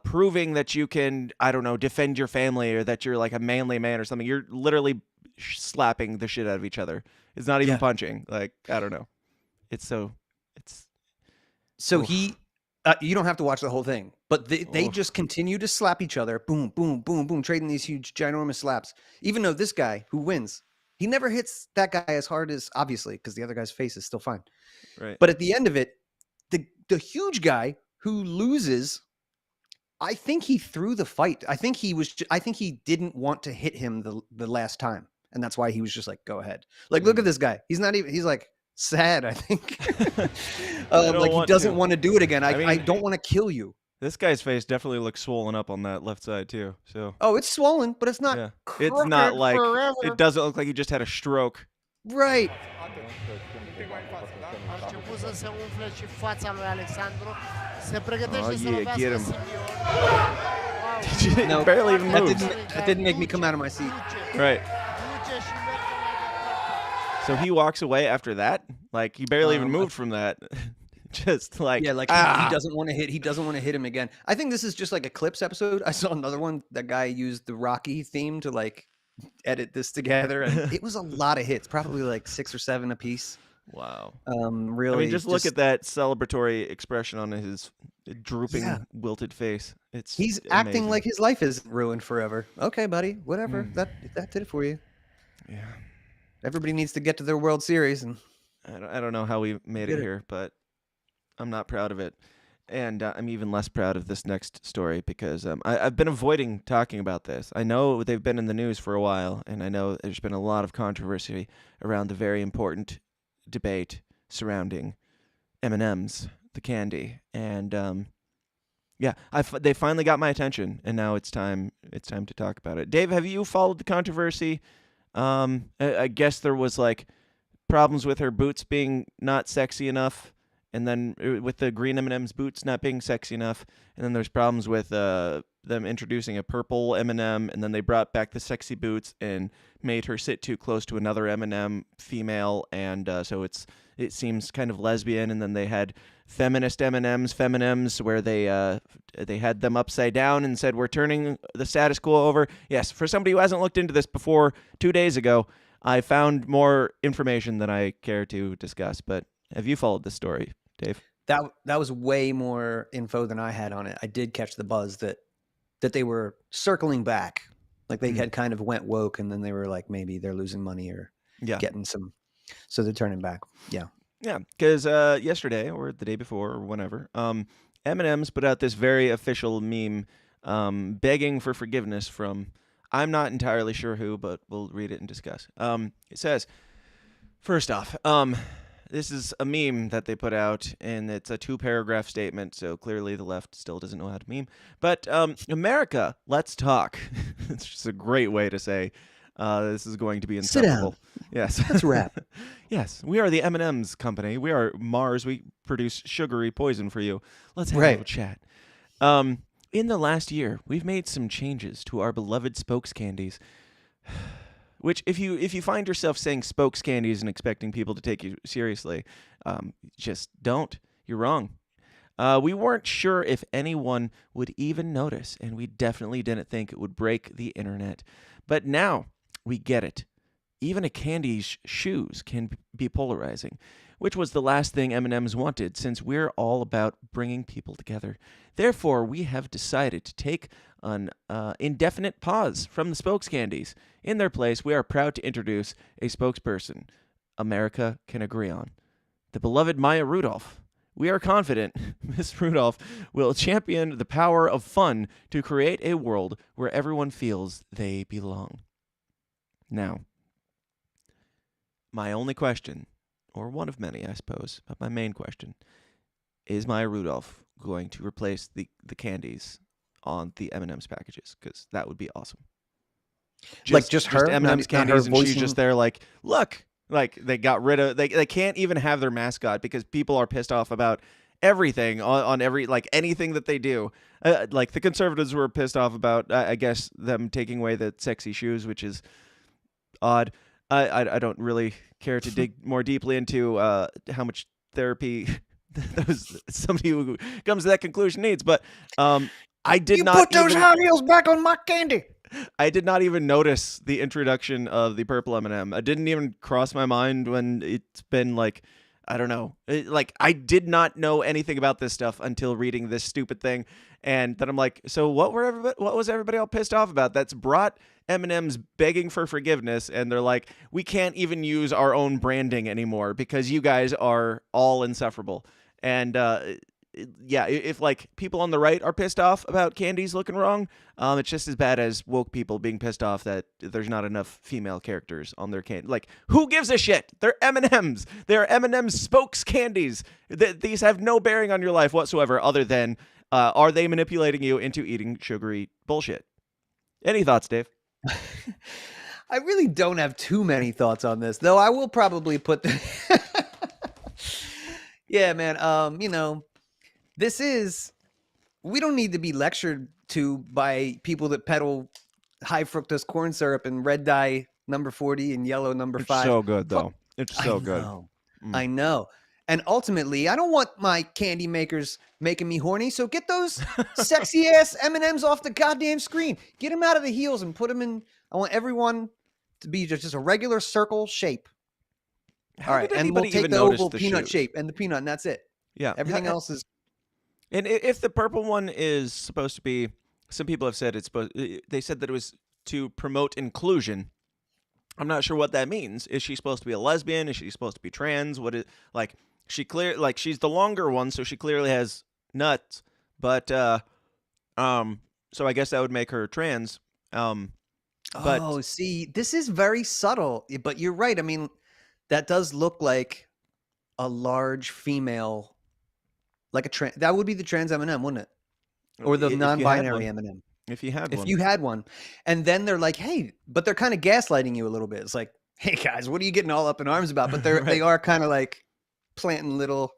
Proving that you can, I don't know, defend your family or that you're like a manly man or something. You're literally slapping the shit out of each other. It's not even punching. Like, I don't know. So he, you don't have to watch the whole thing, but they just continue to slap each other. Boom, boom, boom, boom, trading these huge, ginormous slaps. Even though this guy who wins, he never hits that guy as hard as, obviously, because the other guy's face is still fine. Right. But at the end of it, the huge guy who loses, I think he threw the fight. I think he didn't want to hit him the last time, and that's why he was just like, "Go ahead." Like, look at this guy. He's not even. He's like sad. I think. Like he doesn't want to do it again. I don't want to kill you. This guy's face definitely looks swollen up on that left side too. So. Oh, it's swollen, but it's not. Yeah. It's not like forever. It doesn't look like he just had a stroke. Right. Oh yeah, get him. No, barely even moved. That didn't make me come out of my seat. Right. So he walks away after that. Like he barely even moved from that. Just like he doesn't want to hit. He doesn't want to hit him again. I think this is just like a clips episode. I saw another one. That guy used the Rocky theme to like edit this together, and it was a lot of hits. Probably like 6 or 7 a piece. Wow. Really. I mean, just look at that celebratory expression on his drooping, wilted face. He's amazing. acting like his life isn't ruined forever. Okay, buddy. Whatever. That did it for you. Yeah. Everybody needs to get to their World Series, and I don't know how we made it here, but I'm not proud of it. And I'm even less proud of this next story because I've been avoiding talking about this. I know they've been in the news for a while, and I know there's been a lot of controversy around the very important debate surrounding M&Ms, the candy, and yeah, they finally got my attention, and now it's time to talk about it. Dave, have you followed the controversy? I guess there was like problems with her boots being not sexy enough, and then with the green M&M's boots not being sexy enough, and then there's problems with them introducing a purple M&M, and then they brought back the sexy boots and made her sit too close to another M&M female, and so it seems kind of lesbian. And then they had feminist M&Ms where they had them upside down and said, we're turning the status quo over. Yes, for somebody who hasn't looked into this before 2 days ago, I found more information than I care to discuss. But have you followed this story, Dave? That was way more info than I had on it. I did catch the buzz that they were circling back, like they had kind of went woke, and then they were like, maybe they're losing money or getting some, so they're turning back. Yeah, because yesterday or the day before or whenever, M&M's put out this very official meme begging for forgiveness from, I'm not entirely sure who, but we'll read it and discuss. It says, first off, this is a meme that they put out, and it's a 2-paragraph statement, so clearly the left still doesn't know how to meme. But America, let's talk. It's just a great way to say this is going to be insufferable. Sit down. Yes. Let's wrap. Yes, we are the M&M's company. We are Mars. We produce sugary poison for you. Let's have a little chat. In the last year, we've made some changes to our beloved spokes candies. Which, if you find yourself saying spokes candies and expecting people to take you seriously, just don't. You're wrong. We weren't sure if anyone would even notice, and we definitely didn't think it would break the internet. But now we get it. Even a candy's shoes can be polarizing, which was the last thing M&M's wanted, since we're all about bringing people together. Therefore, we have decided to take an indefinite pause from the spokes candies. In their place, we are proud to introduce a spokesperson America can agree on. The beloved Maya Rudolph. We are confident Miss Rudolph will champion the power of fun to create a world where everyone feels they belong. Now, my only question, or one of many, I suppose, but my main question, is Maya Rudolph going to replace the candies on the M&M's packages? Because that would be awesome. Just her? M&M's not candies, her and she's voicing? just there like, look! Like, they got rid of... They can't even have their mascot because people are pissed off about everything on every... Like, anything that they do. Like, the conservatives were pissed off about, I guess, them taking away the sexy shoes, which is odd. I don't really care to dig more deeply into how much therapy somebody who comes to that conclusion needs, but I did not put those high heels back on my candy. I did not even notice the introduction of the purple M&M. It didn't even cross my mind when it's been like, I don't know. I did not know anything about this stuff until reading this stupid thing. And then I'm like, so what was everybody all pissed off about? That's brought M&M's begging for forgiveness, and they're like, we can't even use our own branding anymore because you guys are all insufferable. And yeah, if like people on the right are pissed off about candies looking wrong, it's just as bad as woke people being pissed off that there's not enough female characters on their candy. Like, who gives a shit? They're M&Ms. They're M&M's spokes candies. These have no bearing on your life whatsoever, other than are they manipulating you into eating sugary bullshit? Any thoughts, Dave? I really don't have too many thoughts on this, though. I will probably put yeah, man. We don't need to be lectured to by people that peddle high fructose corn syrup and red dye number 40 and yellow number 5. It's so good, though. It's so good. I know. And ultimately, I don't want my candy makers making me horny. So get those sexy ass M&Ms off the goddamn screen. Get them out of the heels and put them in. I want everyone to be just a regular circle shape. How all right, did and we'll anybody take even the notice oval the peanut shoes? shape and the peanut, and that's it. Yeah. Everything else is. And if the purple one is supposed to be, some people have said they said that it was to promote inclusion. I'm not sure what that means. Is she supposed to be a lesbian? Is she supposed to be trans? What is, like, she's the longer one, so she clearly has nuts, but so I guess that would make her trans. But see, this is very subtle, but you're right. I mean, that does look like a large female Like that would be the trans M&M, wouldn't it? Or the If you had non-binary one. M&M. If you had one. If you had one. And then they're like, hey, but they're kind of gaslighting you a little bit. It's like, hey guys, what are you getting all up in arms about? But Right. they are kind of like planting little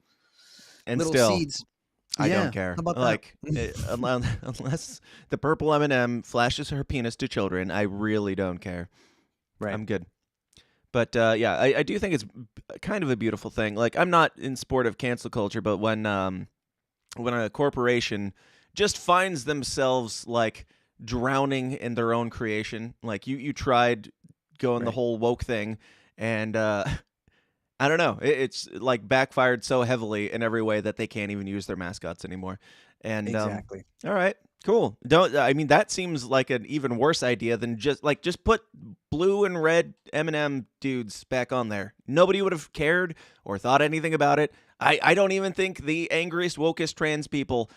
seeds. I Yeah, don't care. how about Like, that? unless the purple M&M flashes her penis to children, I really don't care. Right. I'm good. But yeah, I do think it's kind of a beautiful thing. Like, I'm not in support of cancel culture, but when a corporation just finds themselves like drowning in their own creation, like you tried going the whole woke thing, and I don't know, it's like backfired so heavily in every way that they can't even use their mascots anymore. And Exactly. all right, cool. I mean, that seems like an even worse idea than just put blue and red M&M dudes back on there. Nobody would have cared or thought anything about it. I don't even think the angriest, wokest trans people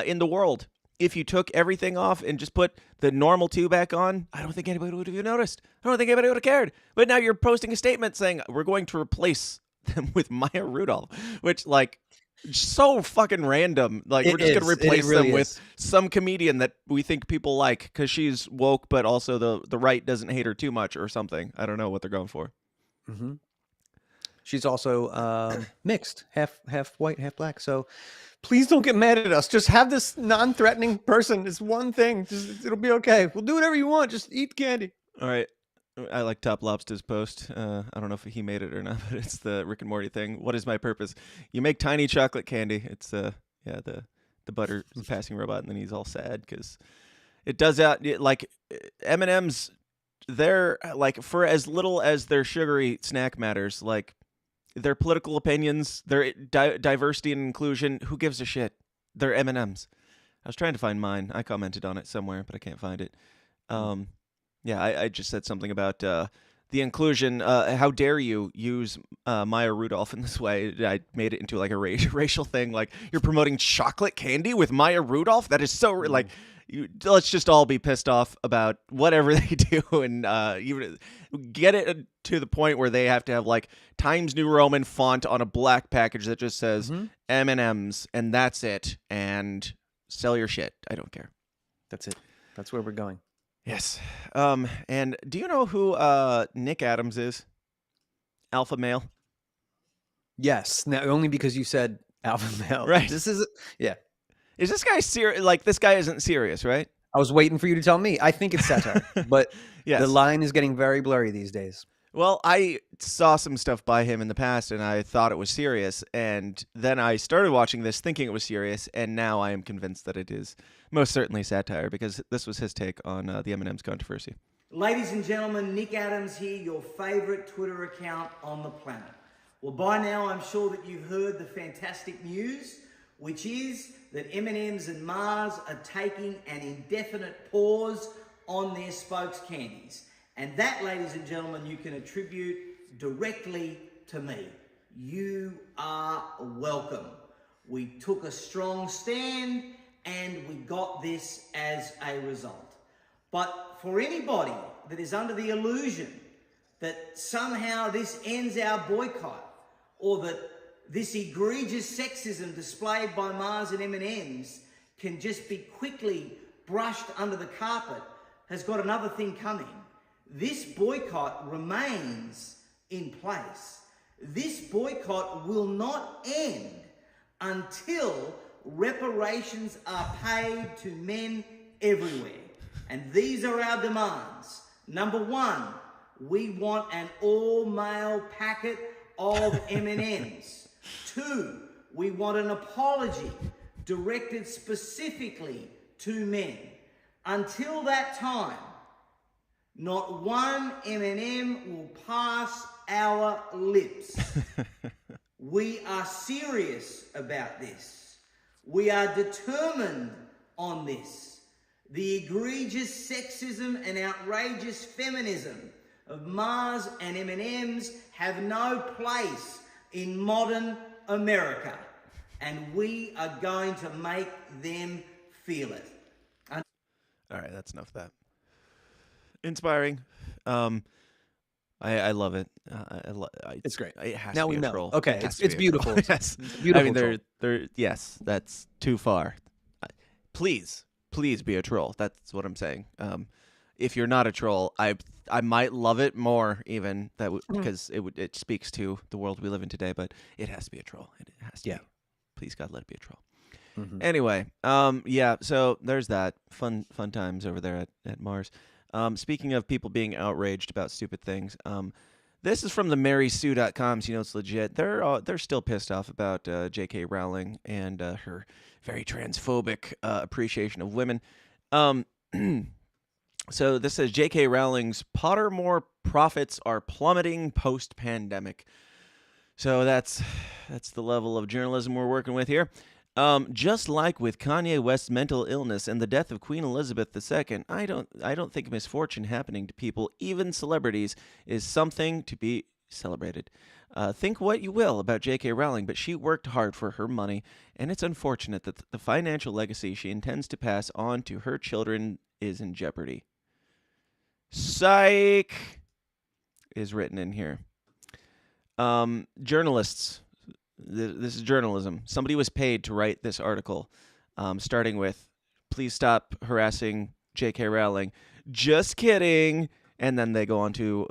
in the world, if you took everything off and just put the normal two back on, I don't think anybody would have noticed. I don't think anybody would have cared. But now you're posting a statement saying we're going to replace them with Maya Rudolph, which, like, so fucking random. Like, we're just going to replace them with some comedian that we think people like because she's woke, but also the right doesn't hate her too much or something. I don't know what they're going for. Mm-hmm. She's also mixed, half white, half black. So please don't get mad at us. Just have this non-threatening person. It's one thing. It'll be okay. We'll do whatever you want. Just eat candy. All right. I like Top Lobster's post. I don't know if he made it or not, but it's the Rick and Morty thing. What is my purpose? You make tiny chocolate candy. It's the butter passing robot, and then he's all sad because it does that. Like M&Ms, they're like, for as little as their sugary snack matters, like their political opinions, their diversity and inclusion, who gives a shit? They're M&Ms. I was trying to find mine. I commented on it somewhere, but I can't find it. Yeah, I just said something about the inclusion. How dare you use Maya Rudolph in this way? I made it into like a racial thing. Like, you're promoting chocolate candy with Maya Rudolph? That is so like. Let's just all be pissed off about whatever they do, and even get it to the point where they have to have like Times New Roman font on a black package that just says M&Ms, and that's it. And sell your shit. I don't care. That's it. That's where we're going. Yes. And do you know who Nick Adams is? Alpha male. Yes. Now, only because you said alpha male. Right. This is yeah. Is this guy serious? Like, this guy isn't serious, right? I was waiting for you to tell me. I think it's satire, but yes. The line is getting very blurry these days. Well, I saw some stuff by him in the past, and I thought it was serious. And then I started watching this thinking it was serious, and now I am convinced that it is most certainly satire, because this was his take on the M&M's controversy. Ladies and gentlemen, Nick Adams here, your favorite Twitter account on the planet. Well, by now, I'm sure that you've heard the fantastic news, which is that M&M's and Mars are taking an indefinite pause on their spokes candies. And that, ladies and gentlemen, you can attribute directly to me. You are welcome. We took a strong stand and we got this as a result. But for anybody that is under the illusion that somehow this ends our boycott, or that this egregious sexism displayed by Mars and M&M's can just be quickly brushed under the carpet, has got another thing coming. This boycott remains in place. This boycott will not end until reparations are paid to men everywhere. And these are our demands. Number one, we want an all-male packet of M&Ms. 2, we want an apology directed specifically to men. Until that time, not one M&M will pass our lips. We are serious about this. We are determined on this. The egregious sexism and outrageous feminism of Mars and M&M's have no place in modern America, and we are going to make them feel it. All right, that's enough of that. Inspiring. I I love it. It's great. It has Now to be we a know. troll. Okay, It has to it's be a troll. beautiful. Yes. It's a beautiful I mean, troll. yes, that's too far. Please be a troll. That's what I'm saying. If you're not a troll, I might love it more even because it speaks to the world we live in today. But it has to be a troll. It has to. Yeah. Be. Please God, let it be a troll. Mm-hmm. Anyway, yeah. So there's that fun times over there at Mars. Speaking of people being outraged about stupid things, this is from the marysue.com, so you know it's legit. They're still pissed off about J.K. Rowling and her very transphobic appreciation of women. So this says J.K. Rowling's Pottermore profits are plummeting post-pandemic. So that's the level of journalism we're working with here. Just like with Kanye West's mental illness and the death of Queen Elizabeth II, I don't think misfortune happening to people, even celebrities, is something to be celebrated. Think what you will about J.K. Rowling, but she worked hard for her money, and it's unfortunate that the financial legacy she intends to pass on to her children is in jeopardy. Psych is written in here. Journalists. This is journalism. Somebody was paid to write this article, starting with, please stop harassing J.K. Rowling. Just kidding. And then they go on to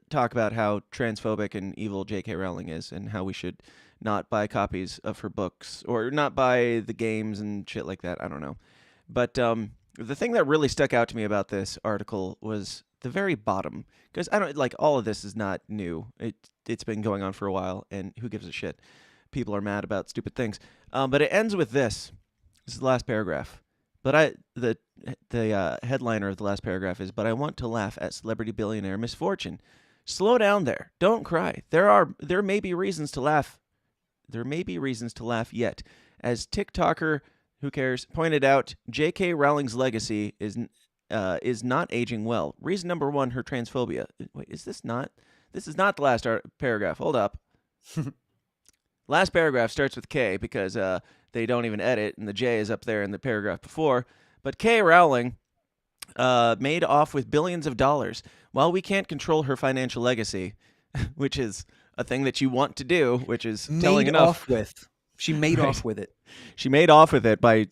talk about how transphobic and evil J.K. Rowling is and how we should not buy copies of her books or not buy the games and shit like that. I don't know. But the thing that really stuck out to me about this article was the very bottom, because all of this is not new. It's been going on for a while, and who gives a shit? People are mad about stupid things. But it ends with this. This is the last paragraph. But the headliner of the last paragraph is, "But I want to laugh at celebrity billionaire misfortune." Slow down there. Don't cry. There may be reasons to laugh. There may be reasons to laugh yet. As TikToker, who cares, pointed out, J.K. Rowling's legacy is not aging well. Reason number one, her transphobia. Wait, is this not? This is not the last paragraph. Hold up. Last paragraph starts with K because they don't even edit, and the J is up there in the paragraph before. But K. Rowling made off with billions of dollars. While we can't control her financial legacy, which is a thing that you want to do, which is telling enough. She made off with it. She made off with it by,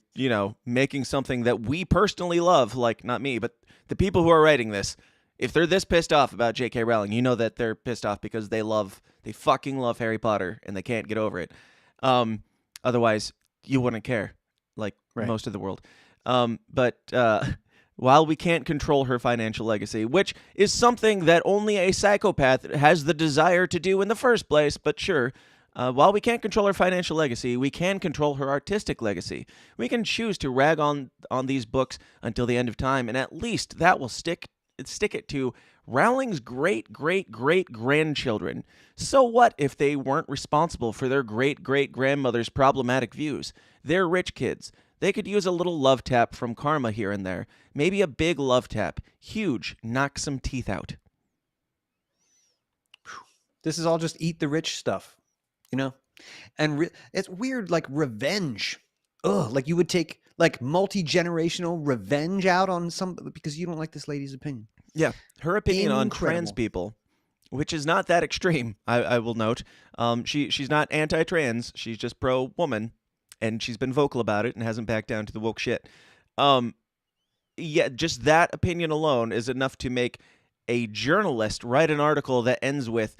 making something that we personally love, like not me, but the people who are writing this. If they're this pissed off about J.K. Rowling, you know that they're pissed off because they fucking love Harry Potter and they can't get over it. Otherwise, you wouldn't care, like most of the world. But while we can't control her financial legacy, which is something that only a psychopath has the desire to do in the first place, but sure. While we can't control her financial legacy, we can control her artistic legacy. We can choose to rag on these books until the end of time, and at least that will stick it to Rowling's great-great-great-grandchildren. So what if they weren't responsible for their great-great-grandmother's problematic views? They're rich kids. They could use a little love tap from karma here and there. Maybe a big love tap. Huge. Knock some teeth out. This is all just eat the rich stuff. And it's weird, like revenge. Ugh, like you would take like multi-generational revenge out on some because you don't like this lady's opinion. Yeah, her opinion on trans people, which is not that extreme, I will note. She's not anti-trans. She's just pro-woman, and she's been vocal about it and hasn't backed down to the woke shit. Yeah, just that opinion alone is enough to make a journalist write an article that ends with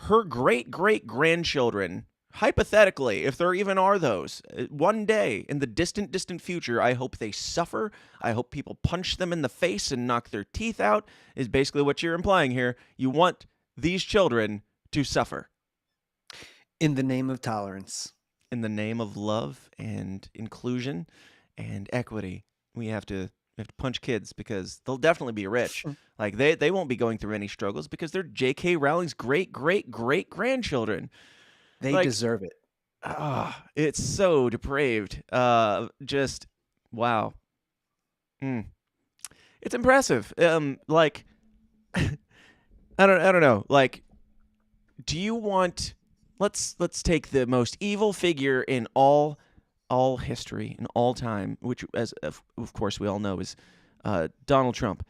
her great-great-grandchildren, hypothetically, if there even are those, one day in the distant future, I hope they suffer. I hope people punch them in the face and knock their teeth out, is basically what you're implying here. You want these children to suffer. In the name of tolerance. In the name of love and inclusion and equity. We have to punch kids because they'll definitely be rich. Like they won't be going through any struggles because they're J.K. Rowling's great-great-great-grandchildren. They deserve it. It's so depraved. Just wow. It's impressive. Like I don't know. Like, do you want? Let's take the most evil figure in all history, in all time, which, as of course we all know, is Donald Trump.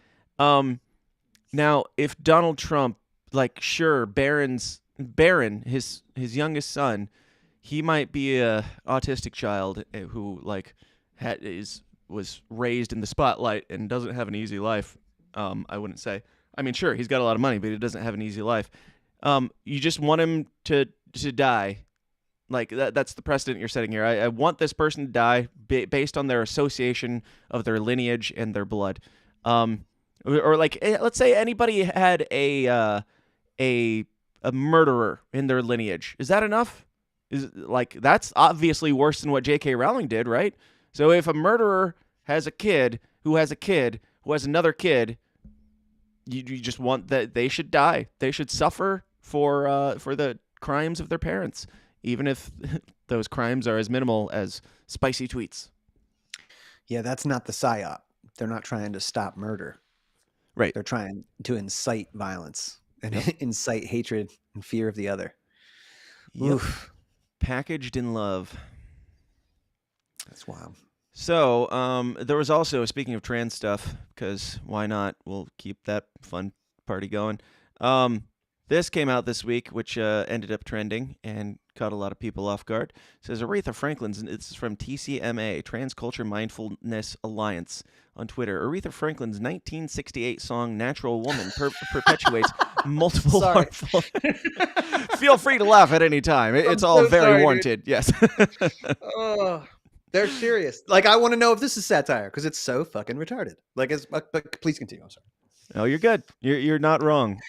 Now, if Donald Trump like, sure, Baron, his youngest son, he might be a autistic child who like was raised in the spotlight and doesn't have an easy life. I wouldn't say. I mean, sure, he's got a lot of money, but he doesn't have an easy life. You just want him to die. Like, that's the precedent you're setting here. I want this person to die based on their association of their lineage and their blood. Or like, let's say anybody had a murderer in their lineage. Is that enough? That's obviously worse than what J.K. Rowling did, right? So if a murderer has a kid who has another kid, you just want that they should die. They should suffer for the crimes of their parents, even if those crimes are as minimal as spicy tweets. Yeah, that's not the psyop. They're not trying to stop murder. Right. They're trying to incite violence and incite hatred and fear of the other. Yep. Oof. Packaged in love. That's wild. So, there was also, speaking of trans stuff, because why not? We'll keep that fun party going. This came out this week, which ended up trending and caught a lot of people off guard. It says Aretha Franklin's, and it's from TCMA, Trans Culture Mindfulness Alliance, on Twitter. Aretha Franklin's 1968 song "Natural Woman" perpetuates multiple harmful. Feel free to laugh at any time. It's all so very warranted. Dude. Yes. Oh, they're serious. Like, I want to know if this is satire because it's so fucking retarded. Like, but please continue. I'm sorry. No, you're good. You're not wrong.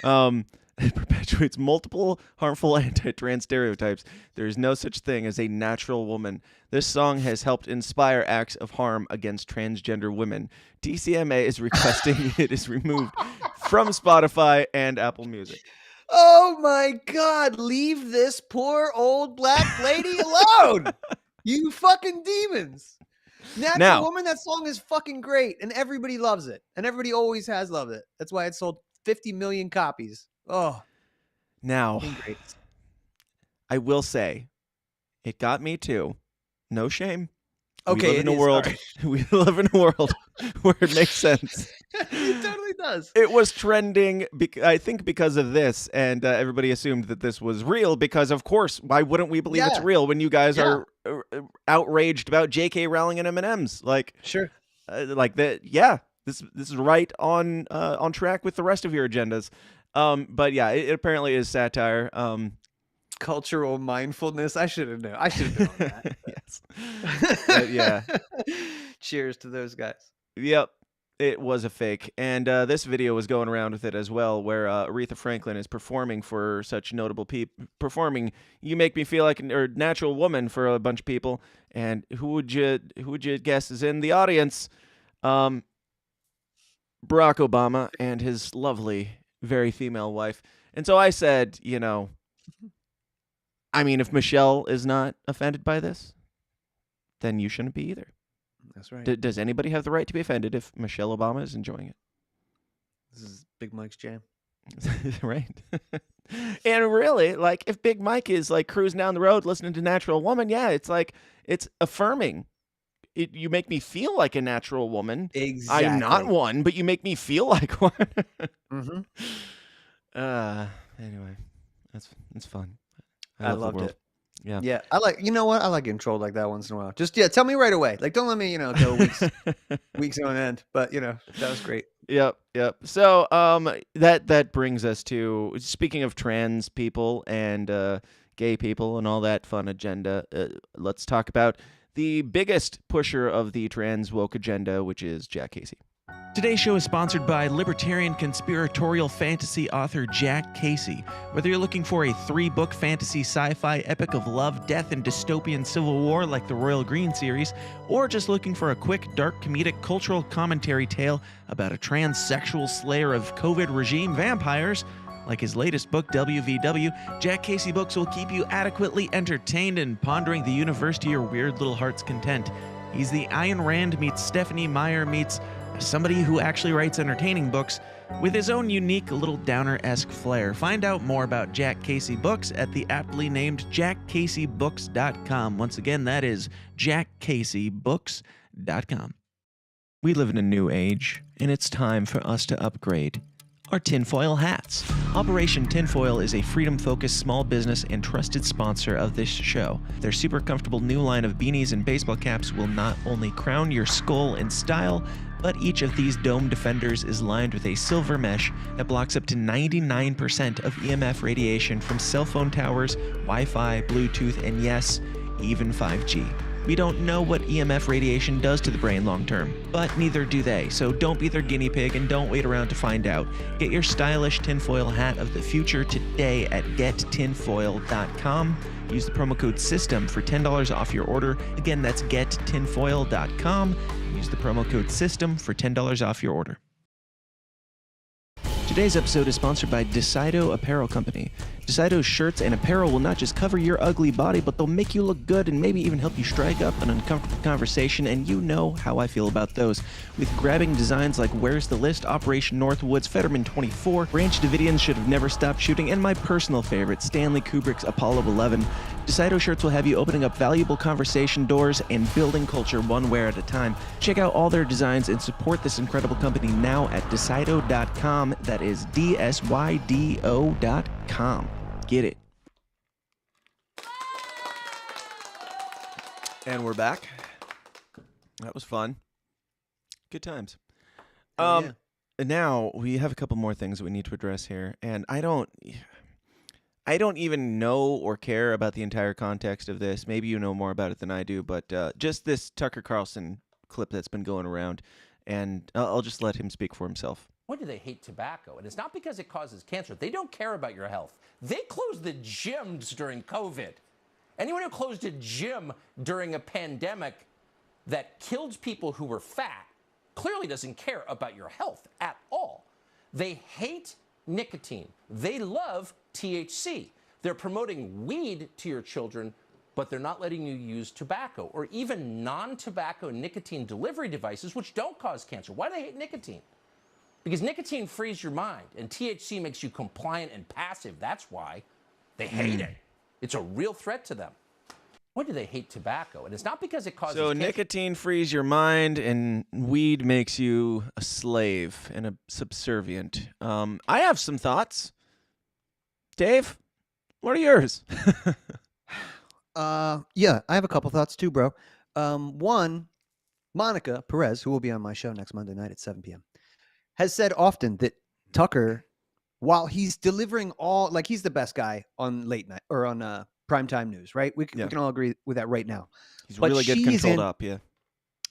It perpetuates multiple harmful anti-trans stereotypes. There is no such thing as a natural woman. This song has helped inspire acts of harm against transgender women. TCMA is requesting it is removed from Spotify and Apple Music. Oh my God, leave this poor old black lady alone. You fucking demons. Natural Woman, that song is fucking great, and everybody loves it, and everybody always has loved it. That's why it sold 50 million copies. Oh, now, I will say, it got me too. No shame. Okay, we live in a world where it makes sense. It totally does. It was trending, I think, because of this, and everybody assumed that this was real because, of course, why wouldn't we believe it's real when you guys are outraged about J.K. Rowling and M&Ms? Like, sure, like that. Yeah, this is right on track with the rest of your agendas. But yeah, it apparently is satire. Cultural mindfulness. I should have known. I should have known that. Yes. Yeah. Cheers to those guys. Yep. It was a fake. And this video was going around with it as well, where Aretha Franklin is performing for such notable people. Performing "You Make Me Feel Like a Natural Woman" for a bunch of people. And who would you guess is in the audience? Barack Obama and his lovely, very female wife. And so I said, I mean, if Michelle is not offended by this, then you shouldn't be either. That's right. Does anybody have the right to be offended if Michelle Obama is enjoying it? This is Big Mike's jam. Right. And really, like, if Big Mike is like cruising down the road listening to Natural Woman, yeah, it's like, it's affirming. You make me feel like a natural woman. Exactly. I'm not one, but you make me feel like one. Mm-hmm. Anyway, that's fun. I loved it. Yeah. Yeah. I like, you know what? I like getting trolled like that once in a while. Just, tell me right away. Like, don't let me, go weeks on end. But, that was great. Yep. So, that brings us to, speaking of trans people and gay people and all that fun agenda, let's talk about the biggest pusher of the trans woke agenda, which is Jack Casey. Today's show is sponsored by libertarian conspiratorial fantasy author Jack Casey. Whether you're looking for a 3-book fantasy sci-fi epic of love, death, and dystopian civil war like the Royal Green series, or just looking for a quick, dark, comedic, cultural commentary tale about a transsexual slayer of COVID regime vampires, like his latest book, WVW, Jack Casey Books will keep you adequately entertained and pondering the universe to your weird little heart's content. He's the Ayn Rand meets Stephanie Meyer meets somebody who actually writes entertaining books with his own unique little downer-esque flair. Find out more about Jack Casey Books at the aptly named jackcaseybooks.com. Once again, that is jackcaseybooks.com. We live in a new age, and it's time for us to upgrade. are tinfoil hats. Operation Tinfoil is a freedom-focused small business and trusted sponsor of this show. Their super comfortable new line of beanies and baseball caps will not only crown your skull in style, but each of these dome defenders is lined with a silver mesh that blocks up to 99% of EMF radiation from cell phone towers, Wi-Fi, Bluetooth, and yes, even 5G. We don't know what EMF radiation does to the brain long term, but neither do they, so don't be their guinea pig and don't wait around to find out. Get your stylish tinfoil hat of the future today at gettinfoil.com. Use the promo code SYSTEM for $10 off your order. Again, that's gettinfoil.com. Use the promo code SYSTEM for $10 off your order. Today's episode is sponsored by Decido Apparel Company. Decido's shirts and apparel will not just cover your ugly body, but they'll make you look good and maybe even help you strike up an uncomfortable conversation, and you know how I feel about those. With grabbing designs like Where's the List, Operation Northwoods, Fetterman 24, Branch Davidians Should Have Never Stopped Shooting, and my personal favorite, Stanley Kubrick's Apollo 11, Decido shirts will have you opening up valuable conversation doors and building culture one wear at a time. Check out all their designs and support this incredible company now at Decido.com. That is DSYDO.com. Get it. And we're back. That was fun. Good times. Yeah. Now we have a couple more things that we need to address here, and I don't even know or care about the entire context of this. Maybe you know more about it than I do, but just this Tucker Carlson clip that's been going around, and I'll just let him speak for himself. Why do they hate tobacco? And it's not because it causes cancer. They don't care about your health. They closed the gyms during COVID. Anyone who closed a gym during a pandemic that killed people who were fat clearly doesn't care about your health at all. They hate nicotine. They love THC. They're promoting weed to your children, but they're not letting you use tobacco or even non-tobacco nicotine delivery devices, which don't cause cancer. Why do they hate nicotine? Because nicotine frees your mind, and THC makes you compliant and passive. That's why they hate it. It's a real threat to them. Why do they hate tobacco? And it's not because it causes cancer. Nicotine frees your mind, and weed makes you a slave and a subservient. I have some thoughts. Dave, what are yours? Yeah, I have a couple thoughts too, bro. One, Monica Perez, who will be on my show next Monday night at 7 p.m., has said often that Tucker, while he's delivering he's the best guy on late night or on primetime news, right? We can all agree with that right now. He's really good controlled up, yeah.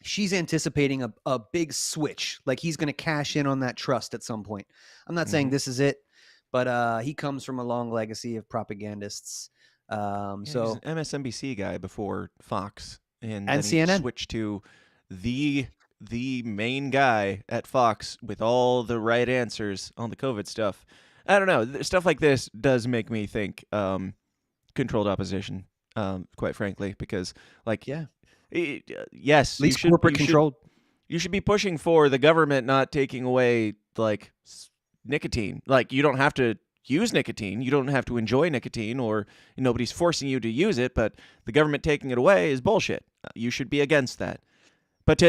She's anticipating a big switch, like he's going to cash in on that trust at some point. I'm not saying this is it, but he comes from a long legacy of propagandists. He's an MSNBC guy before Fox, and then CNN. He switched to the main guy at Fox with all the right answers on the COVID stuff. I don't know. Stuff like this does make me think controlled opposition, quite frankly, because yes, at least corporate controlled. You should be pushing for the government not taking away nicotine. Like, you don't have to use nicotine. You don't have to enjoy nicotine, or nobody's forcing you to use it, but the government taking it away is bullshit. You should be against that. But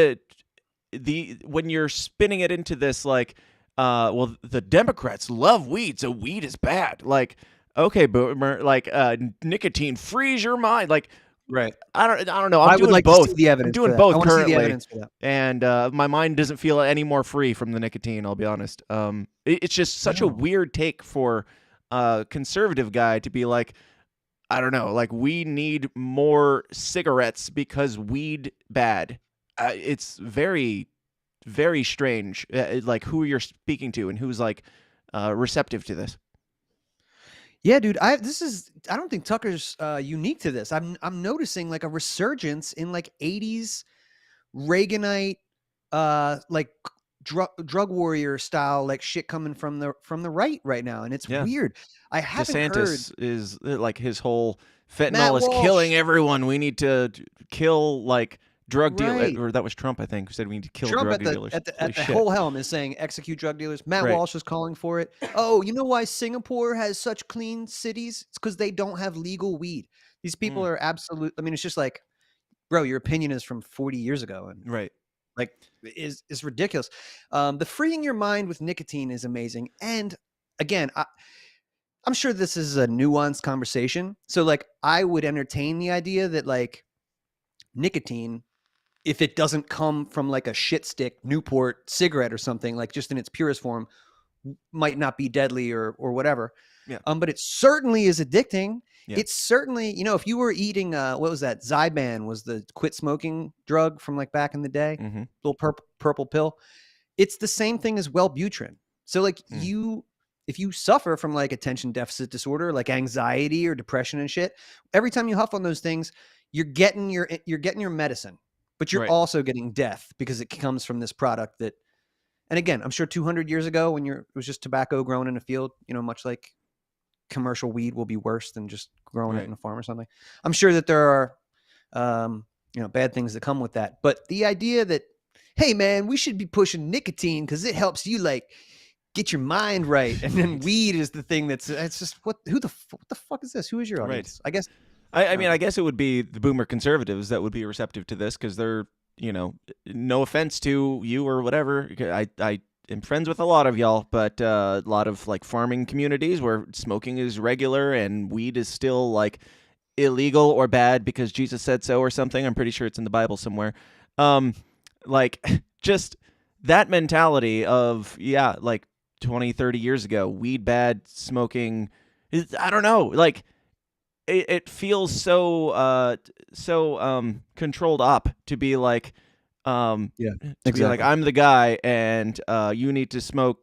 when you're spinning it into this the Democrats love weed, so weed is bad. Like, okay, boomer, nicotine frees your mind. Like, right. I don't know. I would like both. to see the evidence. I'm doing both I want to currently, see the evidence for that. And my mind doesn't feel any more free from the nicotine. I'll be honest. It's just such a weird take for a conservative guy to be like, I don't know, like, we need more cigarettes because weed bad. It's very, very strange, who you're speaking to and who's receptive to this. Yeah, dude. I don't think Tucker's unique to this. I'm noticing a resurgence in 80s Reaganite drug warrior style shit coming from the right now, and it's weird. I haven't DeSantis heard is his whole fentanyl is killing everyone. We need to kill drug dealers, or that was Trump, I think, who said we need to kill Trump drug dealers. at the whole helm is saying execute drug dealers. Matt Walsh is calling for it. Oh, you know why Singapore has such clean cities? It's because they don't have legal weed. These people are absolute. I mean, it's just bro, your opinion is from 40 years ago, and like is ridiculous. The freeing your mind with nicotine is amazing. And again, I'm sure this is a nuanced conversation. So like I would entertain the idea that like nicotine, if it doesn't come from like a shit stick Newport cigarette or something, like just in its purest form, might not be deadly or whatever. Yeah. But it certainly is addicting. Yeah. It's certainly, you know, if you were eating, what was that? Zyban was the quit smoking drug from like back in the day, little purple pill. It's the same thing as Wellbutrin. So like if you suffer from like attention deficit disorder, like anxiety or depression and shit, every time you huff on those things, you're getting your medicine, but you're also getting death because it comes from this product that, and again, I'm sure 200 years ago when it was just tobacco grown in a field, you know, much like commercial weed will be worse than just growing it in a farm or something. I'm sure that there are, you know, bad things that come with that. But the idea that, hey man, we should be pushing nicotine because it helps you like get your mind right, and then weed is the thing it's just what the fuck is this? Who is your audience? I guess. I mean, I guess it would be the boomer conservatives that would be receptive to this because they're, you know, no offense to you or whatever. I am friends with a lot of y'all, but a lot of like farming communities where smoking is regular and weed is still like illegal or bad because Jesus said so or something. I'm pretty sure it's in the Bible somewhere. Like just that mentality of, yeah, like 20, 30 years ago, weed bad, smoking, I don't know, like it feels so controlled up to be like, to be like, I'm the guy and you need to smoke.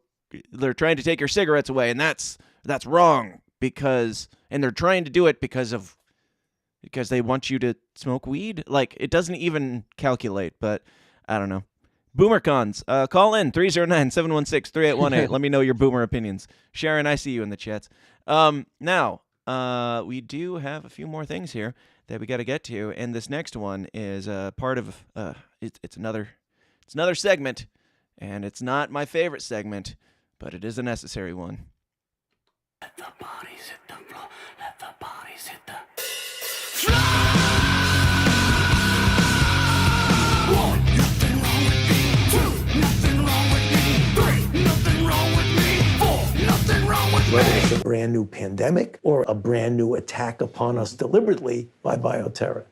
They're trying to take your cigarettes away, and that's wrong and they're trying to do it because they want you to smoke weed. Like it doesn't even calculate, but I don't know. Boomer cons, call in 309-716-3818. Let me know your boomer opinions. Sharon, I see you in the chats. Now, we do have a few more things here that we got to get to, and this next one is part of it's another segment, and it's not my favorite segment, but it is a necessary one. Let the bodies hit the floor. Let the bodies hit the floor. One, nothing wrong with me. Two, nothing wrong with me. Three, nothing wrong with me. Four, nothing wrong with me. Whether it's a brand new pandemic or a brand new attack upon us deliberately by bioterror.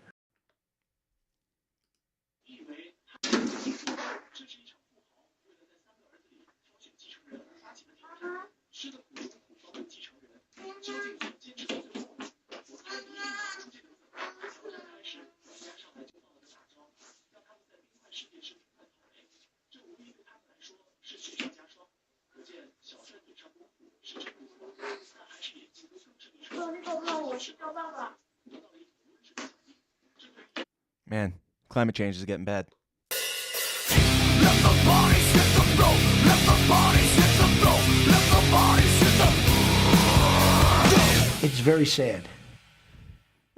Man, climate change is getting bad. Let the bodies hit the floor. Let the bodies hit the floor. Let the bodies hit the floor. It's very sad.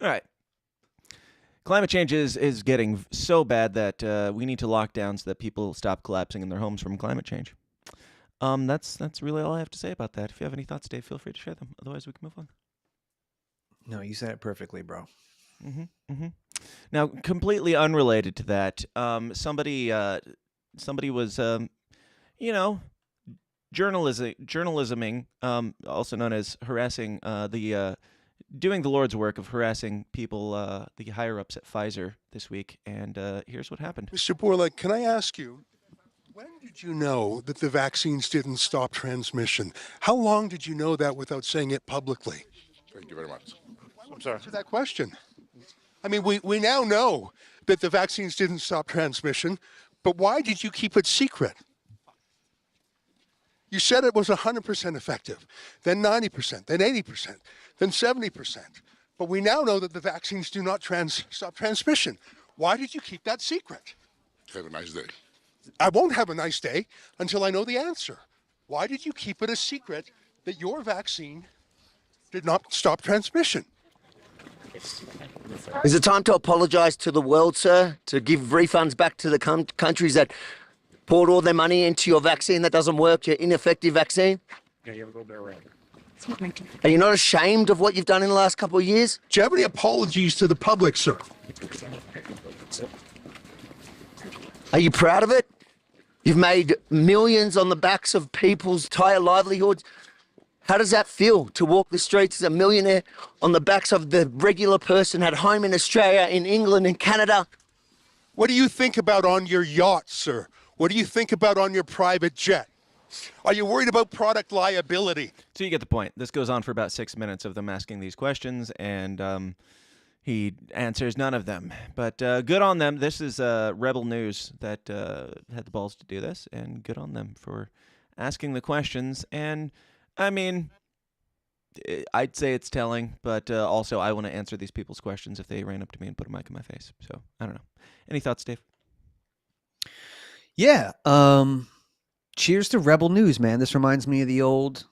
All right. Climate change is getting so bad that we need to lock down so that people stop collapsing in their homes from climate change. That's really all I have to say about that. If you have any thoughts, Dave, feel free to share them. Otherwise, we can move on. No, you said it perfectly, bro. Now, completely unrelated to that, somebody was, journalisming, also known as harassing, doing the Lord's work of harassing people, the higher-ups at Pfizer this week, and here's what happened. Mr. Borla, can I ask you, when did you know that the vaccines didn't stop transmission? How long did you know that without saying it publicly? Thank you very much. I'm sorry. Answer that question. I mean, we now know that the vaccines didn't stop transmission, but why did you keep it secret? You said it was 100% effective, then 90%, then 80%, then 70%. But we now know that the vaccines do not stop transmission. Why did you keep that secret? Have a nice day. I won't have a nice day until I know the answer. Why did you keep it a secret that your vaccine did not stop transmission? Is it time to apologise to the world, sir? To give refunds back to the countries that poured all their money into your vaccine that doesn't work, your ineffective vaccine? Yeah, you have a little bit around. Are you not ashamed of what you've done in the last couple of years? Do you have any apologies to the public, sir? Are you proud of it? You've made millions on the backs of people's entire livelihoods. How does that feel to walk the streets as a millionaire on the backs of the regular person at home in Australia, in England, in Canada? What do you think about on your yacht, sir? What do you think about on your private jet? Are you worried about product liability? So you get the point. This goes on for about 6 minutes of them asking these questions, and he answers none of them. But good on them. This is Rebel News that had the balls to do this, and good on them for asking the questions. And, I mean, I'd say it's telling, but also I want to answer these people's questions if they ran up to me and put a mic in my face. So, I don't know. Any thoughts, Dave? Yeah. Cheers to Rebel News, man. This reminds me of the old,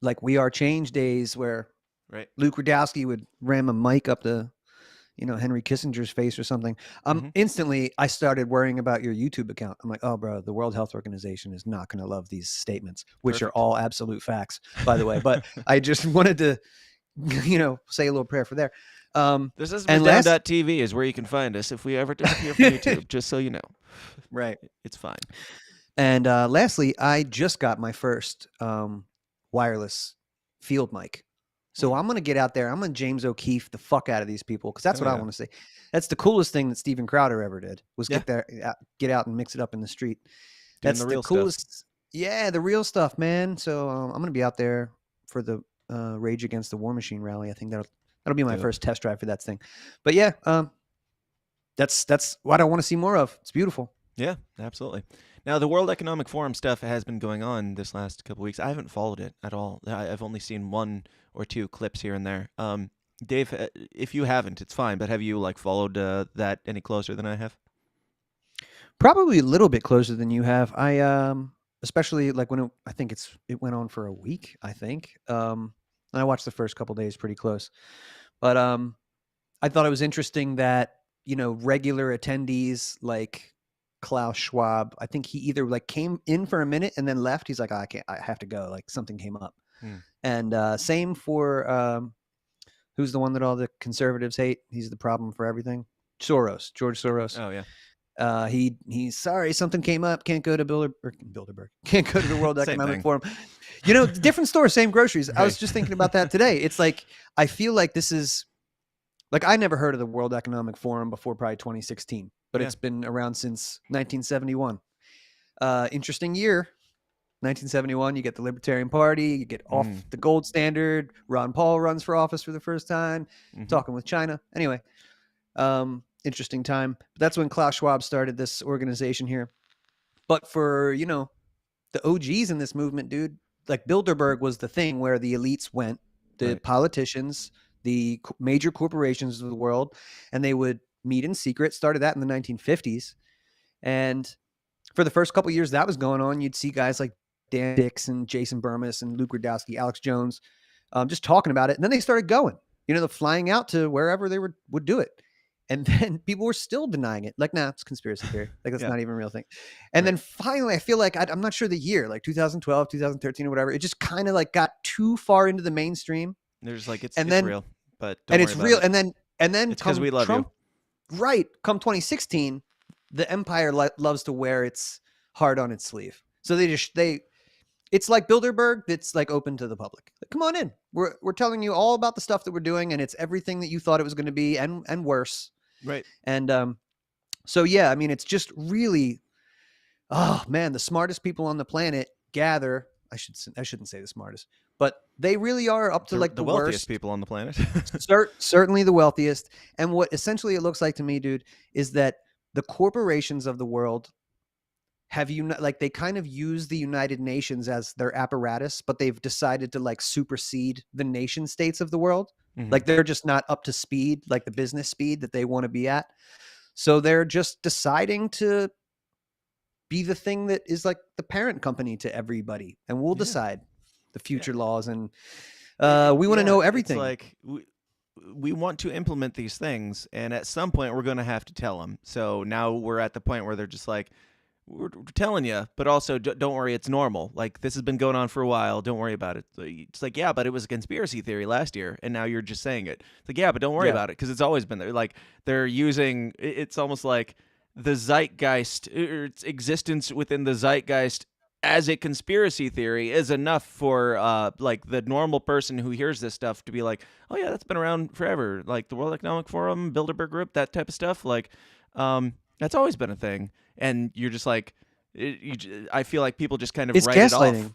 like, We Are Change days where Luke Rudkowski would ram a mic up the, Henry Kissinger's face or something. Instantly, I started worrying about your YouTube account. I'm like, oh, bro, the World Health Organization is not going to love these statements, which are all absolute facts, by the way. But I just wanted to, say a little prayer for there. This is Down.tv is where you can find us if we ever disappear from YouTube, just so you know. Right. It's fine. And lastly, I just got my first wireless field mic. So I'm going to get out there. I'm going to James O'Keefe the fuck out of these people because that's what I want to say. That's the coolest thing that Steven Crowder ever did was get out and mix it up in the street. That's the real coolest stuff. Yeah, the real stuff, man. So I'm going to be out there for the Rage Against the War Machine rally. I think that'll be my first test drive for that thing. But yeah, that's what I want to see more of. It's beautiful. Yeah, absolutely. Now, the World Economic Forum stuff has been going on this last couple of weeks. I haven't followed it at all. I've only seen 1 or 2 clips here and there. Dave, if you haven't, it's fine. But have you followed that any closer than I have? Probably a little bit closer than you have. I especially when I think it went on for a week. I think I watched the first couple days pretty close. But I thought it was interesting that regular attendees like Klaus Schwab, I think he either came in for a minute and then left. He's like, I have to go. Something came up. And same for who's the one that all the conservatives hate? He's the problem for everything. George Soros. Oh yeah. He's sorry, something came up. Can't go to Bilderberg. Can't go to the World Economic Forum. Different store, same groceries. I was just thinking about that today. It's I feel like this is I never heard of the World Economic Forum before probably 2016. But it's been around since 1971. Interesting year. 1971, you get the Libertarian Party, you get off the gold standard. Ron Paul runs for office for the first time, talking with China. Anyway, interesting time. But that's when Klaus Schwab started this organization here. But for, the OGs in this movement, dude, Bilderberg was the thing where the elites went, the politicians, the major corporations of the world, and they would meet in secret. Started that in the 1950s. And for the first couple of years that was going on, you'd see guys like Dan Dix and Jason Burmis and Luke Rudkowski, Alex Jones, just talking about it. And then they started going, the flying out to wherever they would do it. And then people were still denying it. Nah, it's conspiracy theory. That's not even a real thing. And then finally, I feel like I'm not sure the year, 2012, 2013 or whatever. It just kind of got too far into the mainstream. They're just it's real, but it's real. And then it's because we love Trump, you. Right. Come 2016, the empire loves to wear its heart on its sleeve. So it's like Bilderberg that's open to the public. Come on in. We're telling you all about the stuff that we're doing, and it's everything that you thought it was going to be and worse. Right. And so yeah, I mean, it's just really, oh man, the smartest people on the planet gather. I shouldn't say the smartest, but they really are up to the wealthiest worst people on the planet. Certainly the wealthiest. And what essentially it looks like to me, dude, is that the corporations of the world have they kind of use the United Nations as their apparatus, but they've decided to supersede the nation states of the world. They're just not up to speed, the business speed that they want to be at. So they're just deciding to be the thing that is the parent company to everybody, and we'll decide the future laws, and we want to know everything. It's we want to implement these things, and at some point we're going to have to tell them. So now we're at the point where they're just we're telling you, but also don't worry, it's normal. This has been going on for a while. Don't worry about it. It's yeah, but it was a conspiracy theory last year, and now you're just saying it. It's yeah, but don't worry about it because it's always been there. They're using. It's almost like the zeitgeist, or its existence within the zeitgeist as a conspiracy theory is enough for like the normal person who hears this stuff to be like, oh yeah, that's been around forever. Like the World Economic Forum, Bilderberg Group, that type of stuff. Like, that's always been a thing. And you're just like, I feel like people just kind of write it off.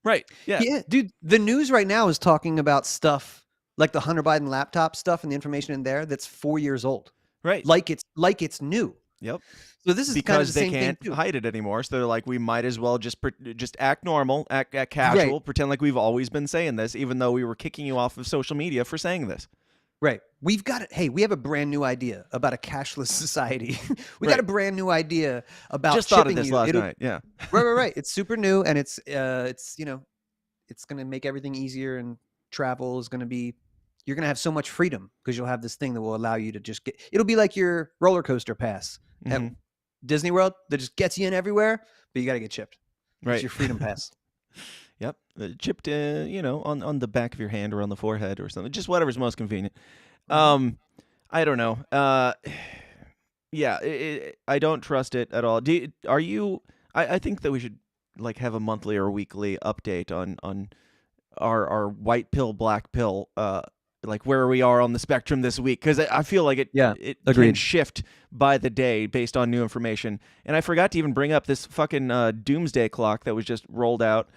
Right. Yeah. Yeah, dude. The news right now is talking about stuff like the Hunter Biden laptop stuff and the information in there that's 4 years old. Right. Like it's new. Yep. So this is because kind of the they same can't thing too. hide it anymore. So they're like, we might as well just act normal, act casual, pretend like we've always been saying this, even though we were kicking you off of social media for saying this. Right. We've got it. Hey, we have a brand new idea about a cashless society. We got a brand new idea about just shipping thought of this you. last night. Yeah. Right. It's super new, and it's it's going to make everything easier, and travel is going to be. You're going to have so much freedom because you'll have this thing that will allow you to just get. It'll be like your roller coaster pass at Disney World that just gets you in everywhere, but you got to get chipped. Right. It's your freedom pass. Yep. Chipped, on the back of your hand or on the forehead or something. Just whatever's most convenient. I don't know. Yeah, I don't trust it at all. Are you? I think that we should like have a monthly or weekly update on our white pill, black pill, like where we are on the spectrum this week, because I feel like it can shift by the day based on new information. And I forgot to even bring up this fucking Doomsday clock that was just rolled out.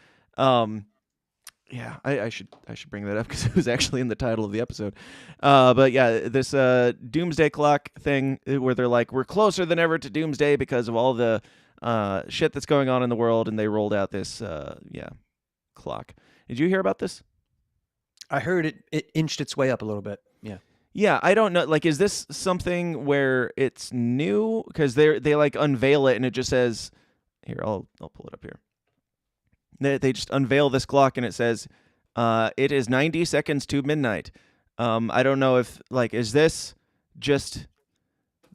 Yeah, I should bring that up because it was actually in the title of the episode. But yeah, this Doomsday clock thing where they're like, we're closer than ever to Doomsday because of all the shit that's going on in the world, and they rolled out this clock. Did you hear about this? I heard it inched its way up a little bit. Yeah. Yeah, I don't know. Like, is this something where it's new? Because they like unveil it and it just says, here, I'll pull it up here. They just unveil this clock and it says, it is 90 seconds to midnight. I don't know if is this just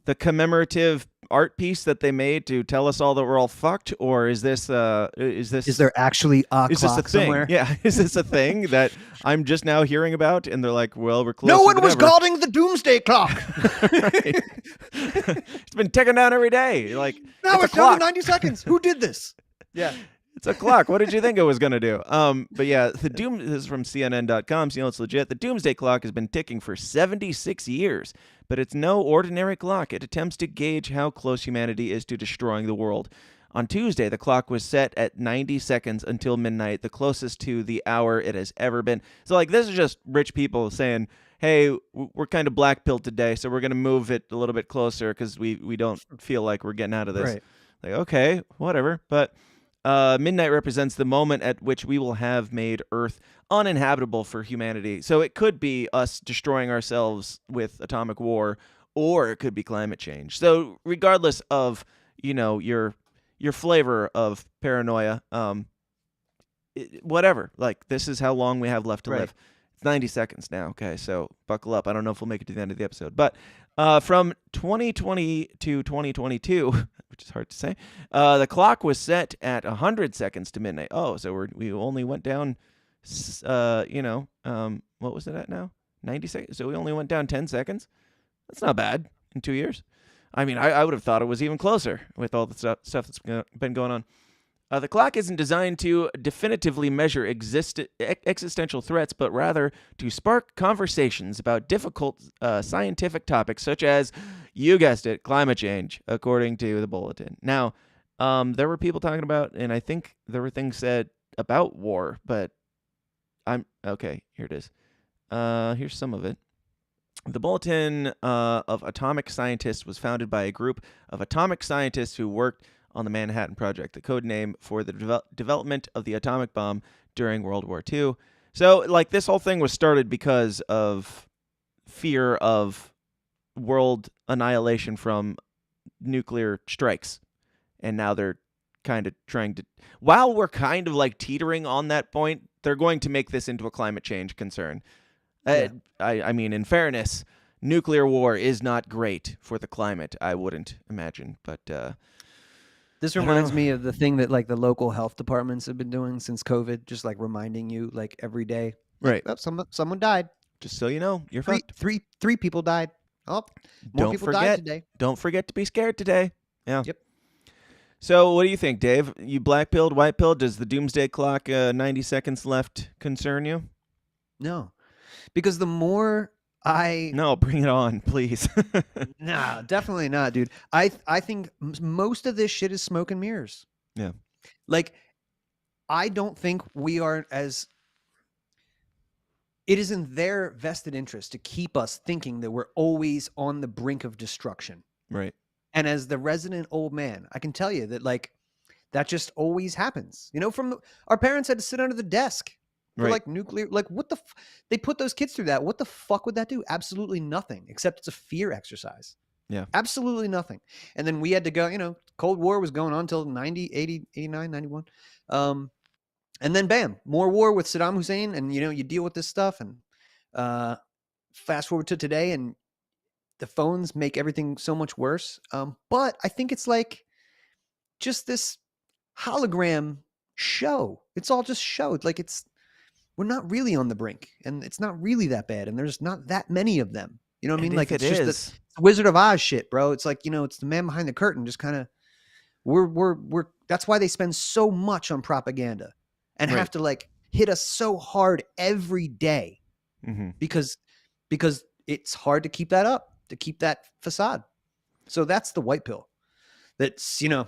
the commemorative art piece that they made to tell us all that we're all fucked, or is this is there actually a is clock this a thing? somewhere? Yeah, is this a thing that I'm just now hearing about? And they're like, well, we're close. No one was ever. guarding the Doomsday clock. It's been ticking down every day. Like now it's down to 90 seconds. Who did this? Yeah. It's a clock. What did you think it was going to do? But yeah, this is from CNN.com, so you know it's legit. The Doomsday clock has been ticking for 76 years, but it's no ordinary clock. It attempts to gauge how close humanity is to destroying the world. On Tuesday, the clock was set at 90 seconds until midnight, the closest to the hour it has ever been. So this is just rich people saying, hey, we're kind of black-pilled today, so we're going to move it a little bit closer because we don't feel like we're getting out of this. Right. Like, okay, whatever. But midnight represents the moment at which we will have made Earth uninhabitable for humanity. So it could be us destroying ourselves with atomic war, or it could be climate change. So regardless of, your flavor of paranoia, whatever, this is how long we have left to live. It's 90 seconds now. Okay, so buckle up. I don't know if we'll make it to the end of the episode, but from 2020 to 2022, which is hard to say, the clock was set at 100 seconds to midnight. Oh, so we only went down, what was it at now? 90 seconds. So we only went down 10 seconds. That's not bad in 2 years. I mean, I would have thought it was even closer with all the stuff that's been going on. The clock isn't designed to definitively measure existential threats, but rather to spark conversations about difficult scientific topics such as, you guessed it, climate change, according to the bulletin. Now, there were people talking about, and I think there were things said about war, but okay, here it is. Here's some of it. The Bulletin of Atomic Scientists was founded by a group of atomic scientists who worked on the Manhattan Project, the code name for the development of the atomic bomb during World War II. So, this whole thing was started because of fear of world annihilation from nuclear strikes. And now they're kind of trying to... While we're kind of, teetering on that point, they're going to make this into a climate change concern. Yeah. I mean, in fairness, nuclear war is not great for the climate, I wouldn't imagine, but... This reminds me of the thing that the local health departments have been doing since COVID, just reminding you every day. Right. Oh, someone died. Just so you know, you're fucked. Three people died. Oh, more people died today. Don't forget to be scared today. Yeah. Yep. So what do you think, Dave? You black pilled, white pilled? Does the doomsday clock 90 seconds left concern you? No, because the more No, bring it on, please. Nah, definitely not, dude. I think most of this shit is smoke and mirrors. Yeah. Like, I don't think we are as. It is in their vested interest to keep us thinking that we're always on the brink of destruction. Right. And as the resident old man, I can tell you that, like, that just always happens. You know, our parents had to sit under the desk for like nuclear, like what the, they put those kids through that. What the fuck would that do? Absolutely nothing, except it's a fear exercise. Yeah. Absolutely nothing. And then we had to go, you know, Cold War was going on until 90, 80, 89, 91. And then bam, more war with Saddam Hussein. And, you know, you deal with this stuff and fast forward to today and the phones make everything so much worse. But I think it's like just this hologram show. It's all just show. Like we're not really on the brink and it's not really that bad. And there's not that many of them. You know what I mean? Like it's just the Wizard of Oz shit, bro. It's like, you know, it's the man behind the curtain. Just kind of, we're, that's why they spend so much on propaganda and have to like hit us so hard every day because it's hard to keep that up, to keep that facade. So that's the white pill. That's, you know,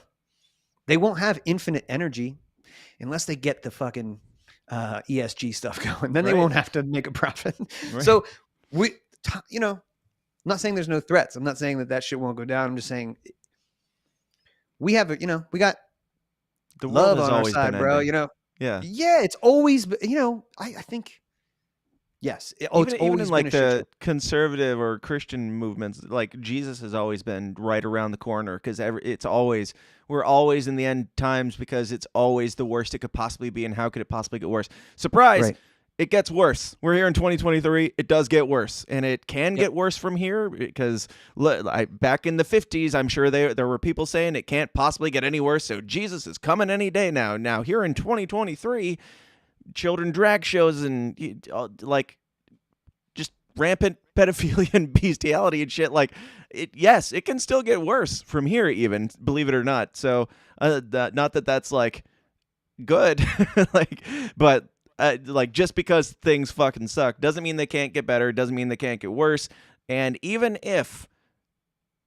they won't have infinite energy unless they get the fucking ESG stuff going. Then they won't have to make a profit. So you know, I'm not saying there's no threats. I'm not saying that shit won't go down. I'm just saying we have a, you know, we got the love world on our side, bro. ending. You know, yeah, it's always, you know, I think. Yes. Even in like the conservative or Christian movements, like Jesus has always been right around the corner because we're always in the end times because it's always the worst it could possibly be. And how could it possibly get worse? Surprise! Right. It gets worse. We're here in 2023. It does get worse, and it can get worse from here because back in the 50s, I'm sure there were people saying it can't possibly get any worse. So Jesus is coming any day now. Now here in 2023. Children drag shows and like just rampant pedophilia and bestiality and shit. Like it can still get worse from here, even, believe it or not. So not that that's like good, but like just because things fucking suck doesn't mean they can't get better. Doesn't mean they can't get worse. And even if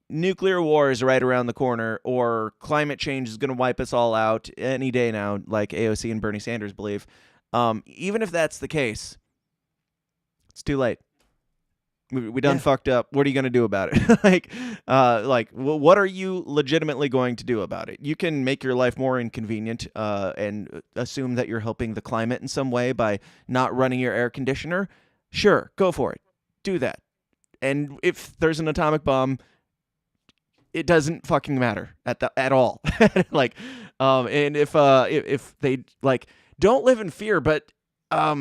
nuclear war is right around the corner or climate change is going to wipe us all out any day now, like AOC and Bernie Sanders believe, even if that's the case, it's too late. We done fucked up. What are you going to do about it? What are you legitimately going to do about it? You can make your life more inconvenient and assume that you're helping the climate in some way by not running your air conditioner. Sure, go for it. Do that. And if there's an atomic bomb, it doesn't fucking matter at all. And if they like, don't live in fear, but I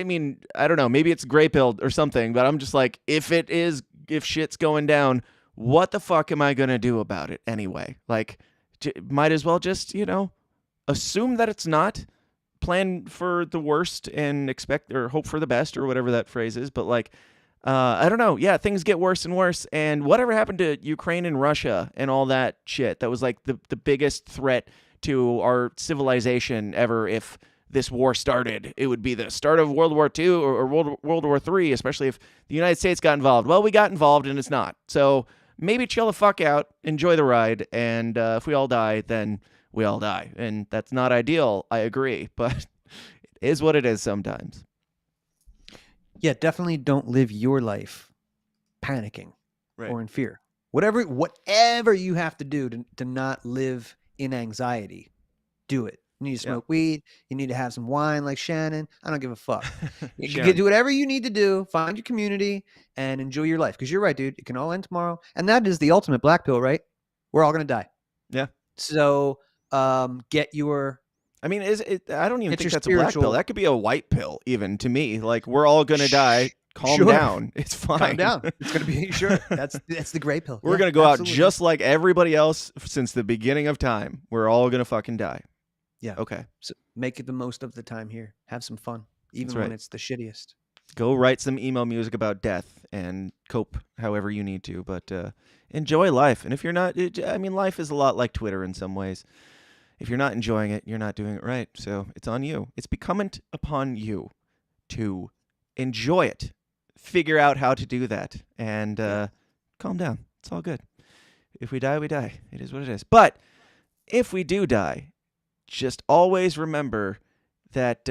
mean, I don't know, maybe it's gray pilled or something, but I'm just like, if shit's going down, what the fuck am I going to do about it anyway? Like, might as well just, you know, assume that it's not, plan for the worst and expect or hope for the best or whatever that phrase is. But like, I don't know. Yeah, things get worse and worse. And whatever happened to Ukraine and Russia and all that shit, that was like the biggest threat to our civilization ever. If this war started, it would be the start of World War II or World War III, especially if the United States got involved. Well, we got involved and it's not. So maybe chill the fuck out, enjoy the ride, and if we all die, then we all die. And that's not ideal, I agree, but it is what it is sometimes. Yeah, definitely don't live your life panicking or in fear. Whatever you have to do to not live in anxiety, do it. You need to smoke weed. You need to have some wine like Shannon. I don't give a fuck. You can do whatever you need to do. Find your community and enjoy your life. Because you're right, dude. It can all end tomorrow. And that is the ultimate black pill, right? We're all going to die. Yeah. So get your... I mean, I don't even think that's a black pill. That could be a white pill, even, to me. Like, we're all going to die. Calm down. It's fine. Calm down. It's going to be, sure. That's the gray pill. We're going to go out just like everybody else since the beginning of time. We're all going to fucking die. Yeah. Okay. So make it the most of the time here. Have some fun, even when it's the shittiest. Go write some emo music about death and cope however you need to. But enjoy life. And if you're not, life is a lot like Twitter in some ways. If you're not enjoying it, you're not doing it right. So it's on you. It's incumbent upon you to enjoy it. Figure out how to do that. And calm down. It's all good. If we die, we die. It is what it is. But if we do die, just always remember that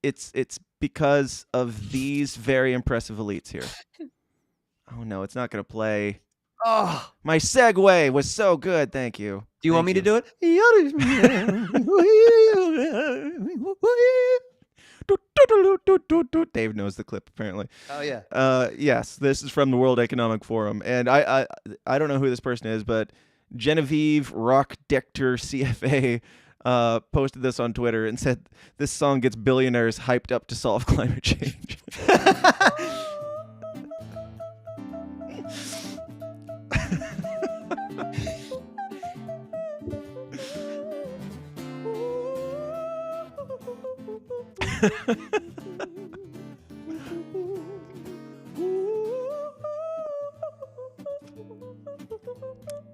it's because of these very impressive elites here. Oh, no, it's not going to play. Oh, my segue was so good. Thank you. Do you want me to do it? Dave knows the clip, apparently. Oh, yeah. Yes, this is from the World Economic Forum. And I don't know who this person is, but Genevieve Rockdector CFA posted this on Twitter and said, this song gets billionaires hyped up to solve climate change.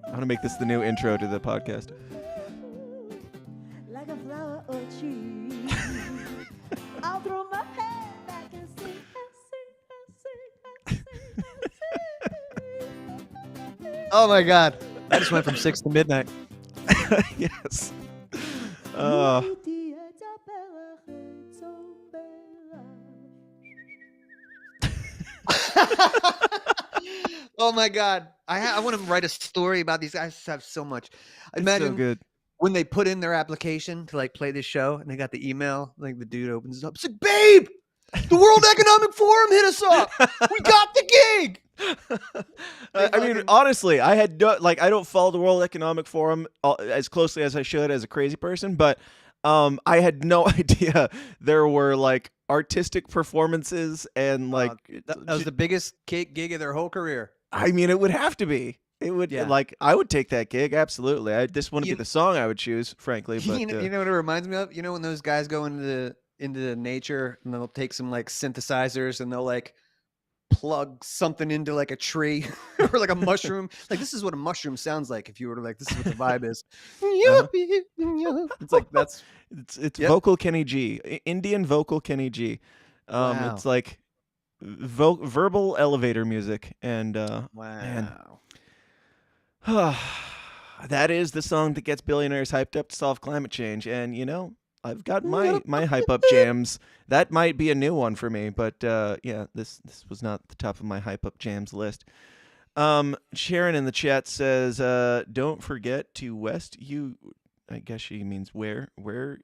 I'm going to make this the new intro to the podcast. Like a flower or tree. I'll throw my head back and sing, Oh my God. I just went from 6 to midnight. Yes. Oh my God. I want to write a story about these guys. Have so much. Imagine so good. When they put in their application to like play this show and they got the email, like the dude opens it up. It's like, babe, the World Economic Forum hit us up. We got the gig. I mean, honestly, I had I don't follow the World Economic Forum as closely as I should as a crazy person, but I had no idea there were like artistic performances and like that was the biggest gig of their whole career. I mean, it would have to be. It would I would take that gig absolutely. This wouldn't be the song I would choose, frankly. But you know what it reminds me of? You know when those guys go into nature and they'll take some like synthesizers and they'll like plug something into like a tree or like a mushroom. Like this is what a mushroom sounds like if you were to like this is what the vibe is. It's like it's vocal Kenny G, Indian vocal Kenny G. Wow. It's like verbal elevator music and wow. That is the song that gets billionaires hyped up to solve climate change. And you know, I've got my hype up jams. That might be a new one for me, but this was not the top of my hype up jams list. Sharon in the chat says, "Don't forget to I guess she means wear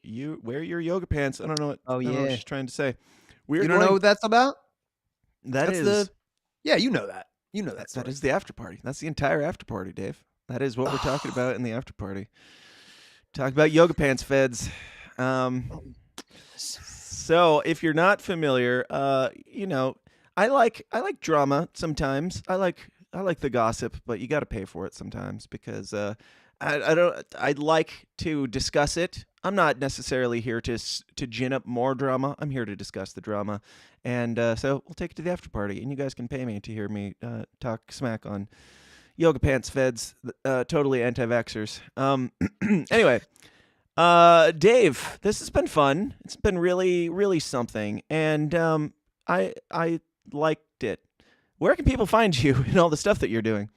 your yoga pants." I don't know what. Oh yeah, I don't know what she's trying to say. You don't know what that's about? That's you know that. You know that. That is the after party. That's the entire after party, Dave. That is what we're talking about in the after party. Talk about yoga pants, feds. So if you're not familiar, you know, I like drama sometimes. I like the gossip, but you got to pay for it sometimes because I'd like to discuss it. I'm not necessarily here to gin up more drama. I'm here to discuss the drama, and so we'll take it to the after party, and you guys can pay me to hear me talk smack on yoga pants feds, totally anti-vaxxers. Anyway. Dave, this has been fun. It's been really, really something, and I liked it. Where can people find you and all the stuff that you're doing?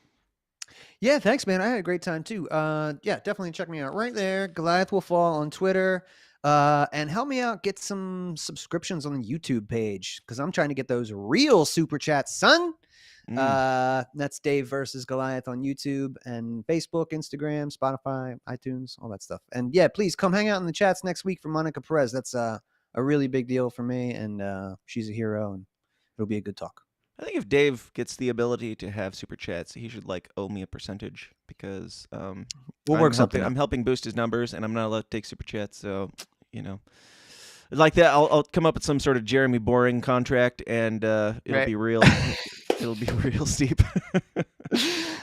Yeah, thanks, man. I had a great time too. Definitely check me out right there. Goliath will fall on Twitter. And help me out get some subscriptions on the YouTube page because I'm trying to get those real super chats, son. That's Dave versus Goliath on YouTube and Facebook, Instagram, Spotify, iTunes, all that stuff. And yeah, please come hang out in the chats next week for Monica Perez. That's a really big deal for me, and she's a hero, and it'll be a good talk. I think if Dave gets the ability to have super chats, he should like owe me a percentage because we'll work something out. I'm helping boost his numbers, and I'm not allowed to take super chats, so you know. Like that, I'll come up with some sort of Jeremy Boring contract, and it'll be real. It'll be real steep.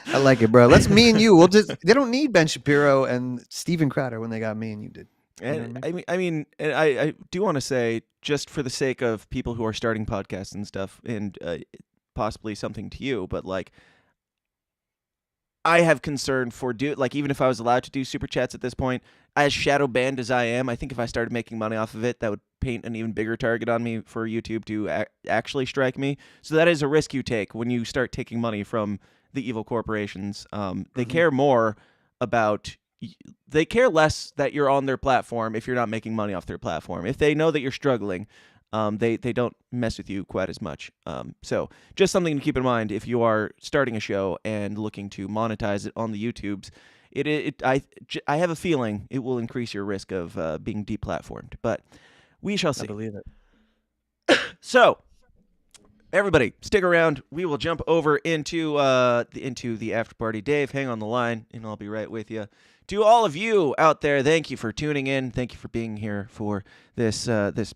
I like it, bro. Let's me and you. We'll just. They don't need Ben Shapiro and Steven Crowder when they got me and you did. And I do want to say, just for the sake of people who are starting podcasts and stuff, and possibly something to you, but like, I have concern for even if I was allowed to do super chats at this point, as shadow banned as I am, I think if I started making money off of it, that would paint an even bigger target on me for YouTube to actually strike me. So that is a risk you take when you start taking money from the evil corporations. They care more about. They care less that you're on their platform if you're not making money off their platform. If they know that you're struggling, they don't mess with you quite as much. So just something to keep in mind if you are starting a show and looking to monetize it on the YouTubes. I have a feeling it will increase your risk of being deplatformed, but we shall see. I believe it. So everybody, stick around. We will jump over into the after party. Dave, hang on the line, and I'll be right with you. To all of you out there, thank you for tuning in. Thank you for being here for this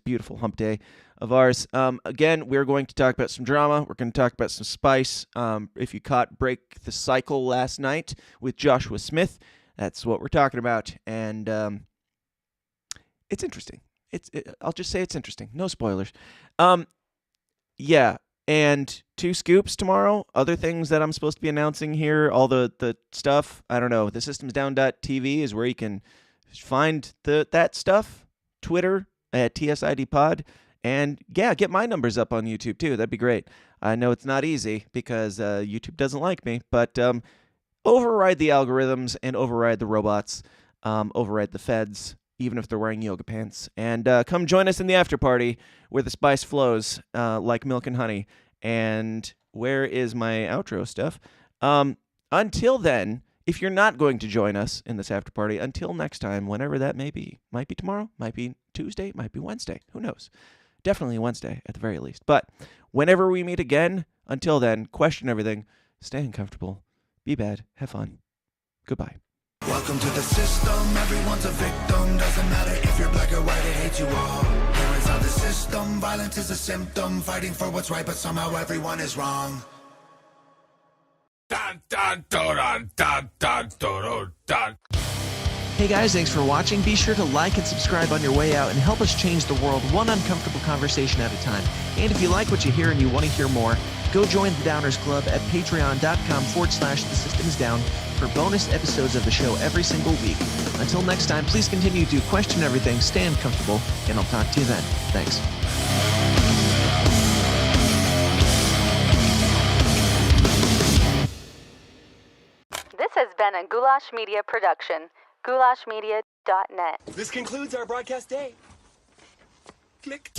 beautiful hump day of ours. Again, we're going to talk about some drama. We're going to talk about some spice. If you caught Break the Cycle last night with Joshua Smith, that's what we're talking about. And it's interesting. I'll just say it's interesting. No spoilers. Yeah. And 2 scoops tomorrow. Other things that I'm supposed to be announcing here. All the stuff. I don't know. TheSystemsDown.tv is where you can find that stuff. Twitter at TSIDPod. And yeah, get my numbers up on YouTube too. That'd be great. I know it's not easy because YouTube doesn't like me. But override the algorithms and override the robots. Override the feds, even if they're wearing yoga pants. And come join us in the after party where the spice flows like milk and honey. And where is my outro stuff? Until then, if you're not going to join us in this after party, until next time, whenever that may be. Might be tomorrow, might be Tuesday, might be Wednesday. Who knows? Definitely Wednesday at the very least. But whenever we meet again, until then, question everything. Stay uncomfortable. Be bad. Have fun. Goodbye. Welcome to the system, everyone's a victim. Doesn't matter if you're black or white, it hates you all. Parents are the system, violence is a symptom. Fighting for what's right, but somehow everyone is wrong. Dun, dun, dun, dun, dun, dun, dun. Hey guys, thanks for watching. Be sure to like and subscribe on your way out and help us change the world one uncomfortable conversation at a time. And if you like what you hear and you want to hear more, go join the Downers Club at patreon.com/thesystemsdown for bonus episodes of the show every single week. Until next time, please continue to question everything, stay uncomfortable, and I'll talk to you then. Thanks. This has been a Goulash Media production. GoulashMedia.net. This concludes our broadcast day. Click.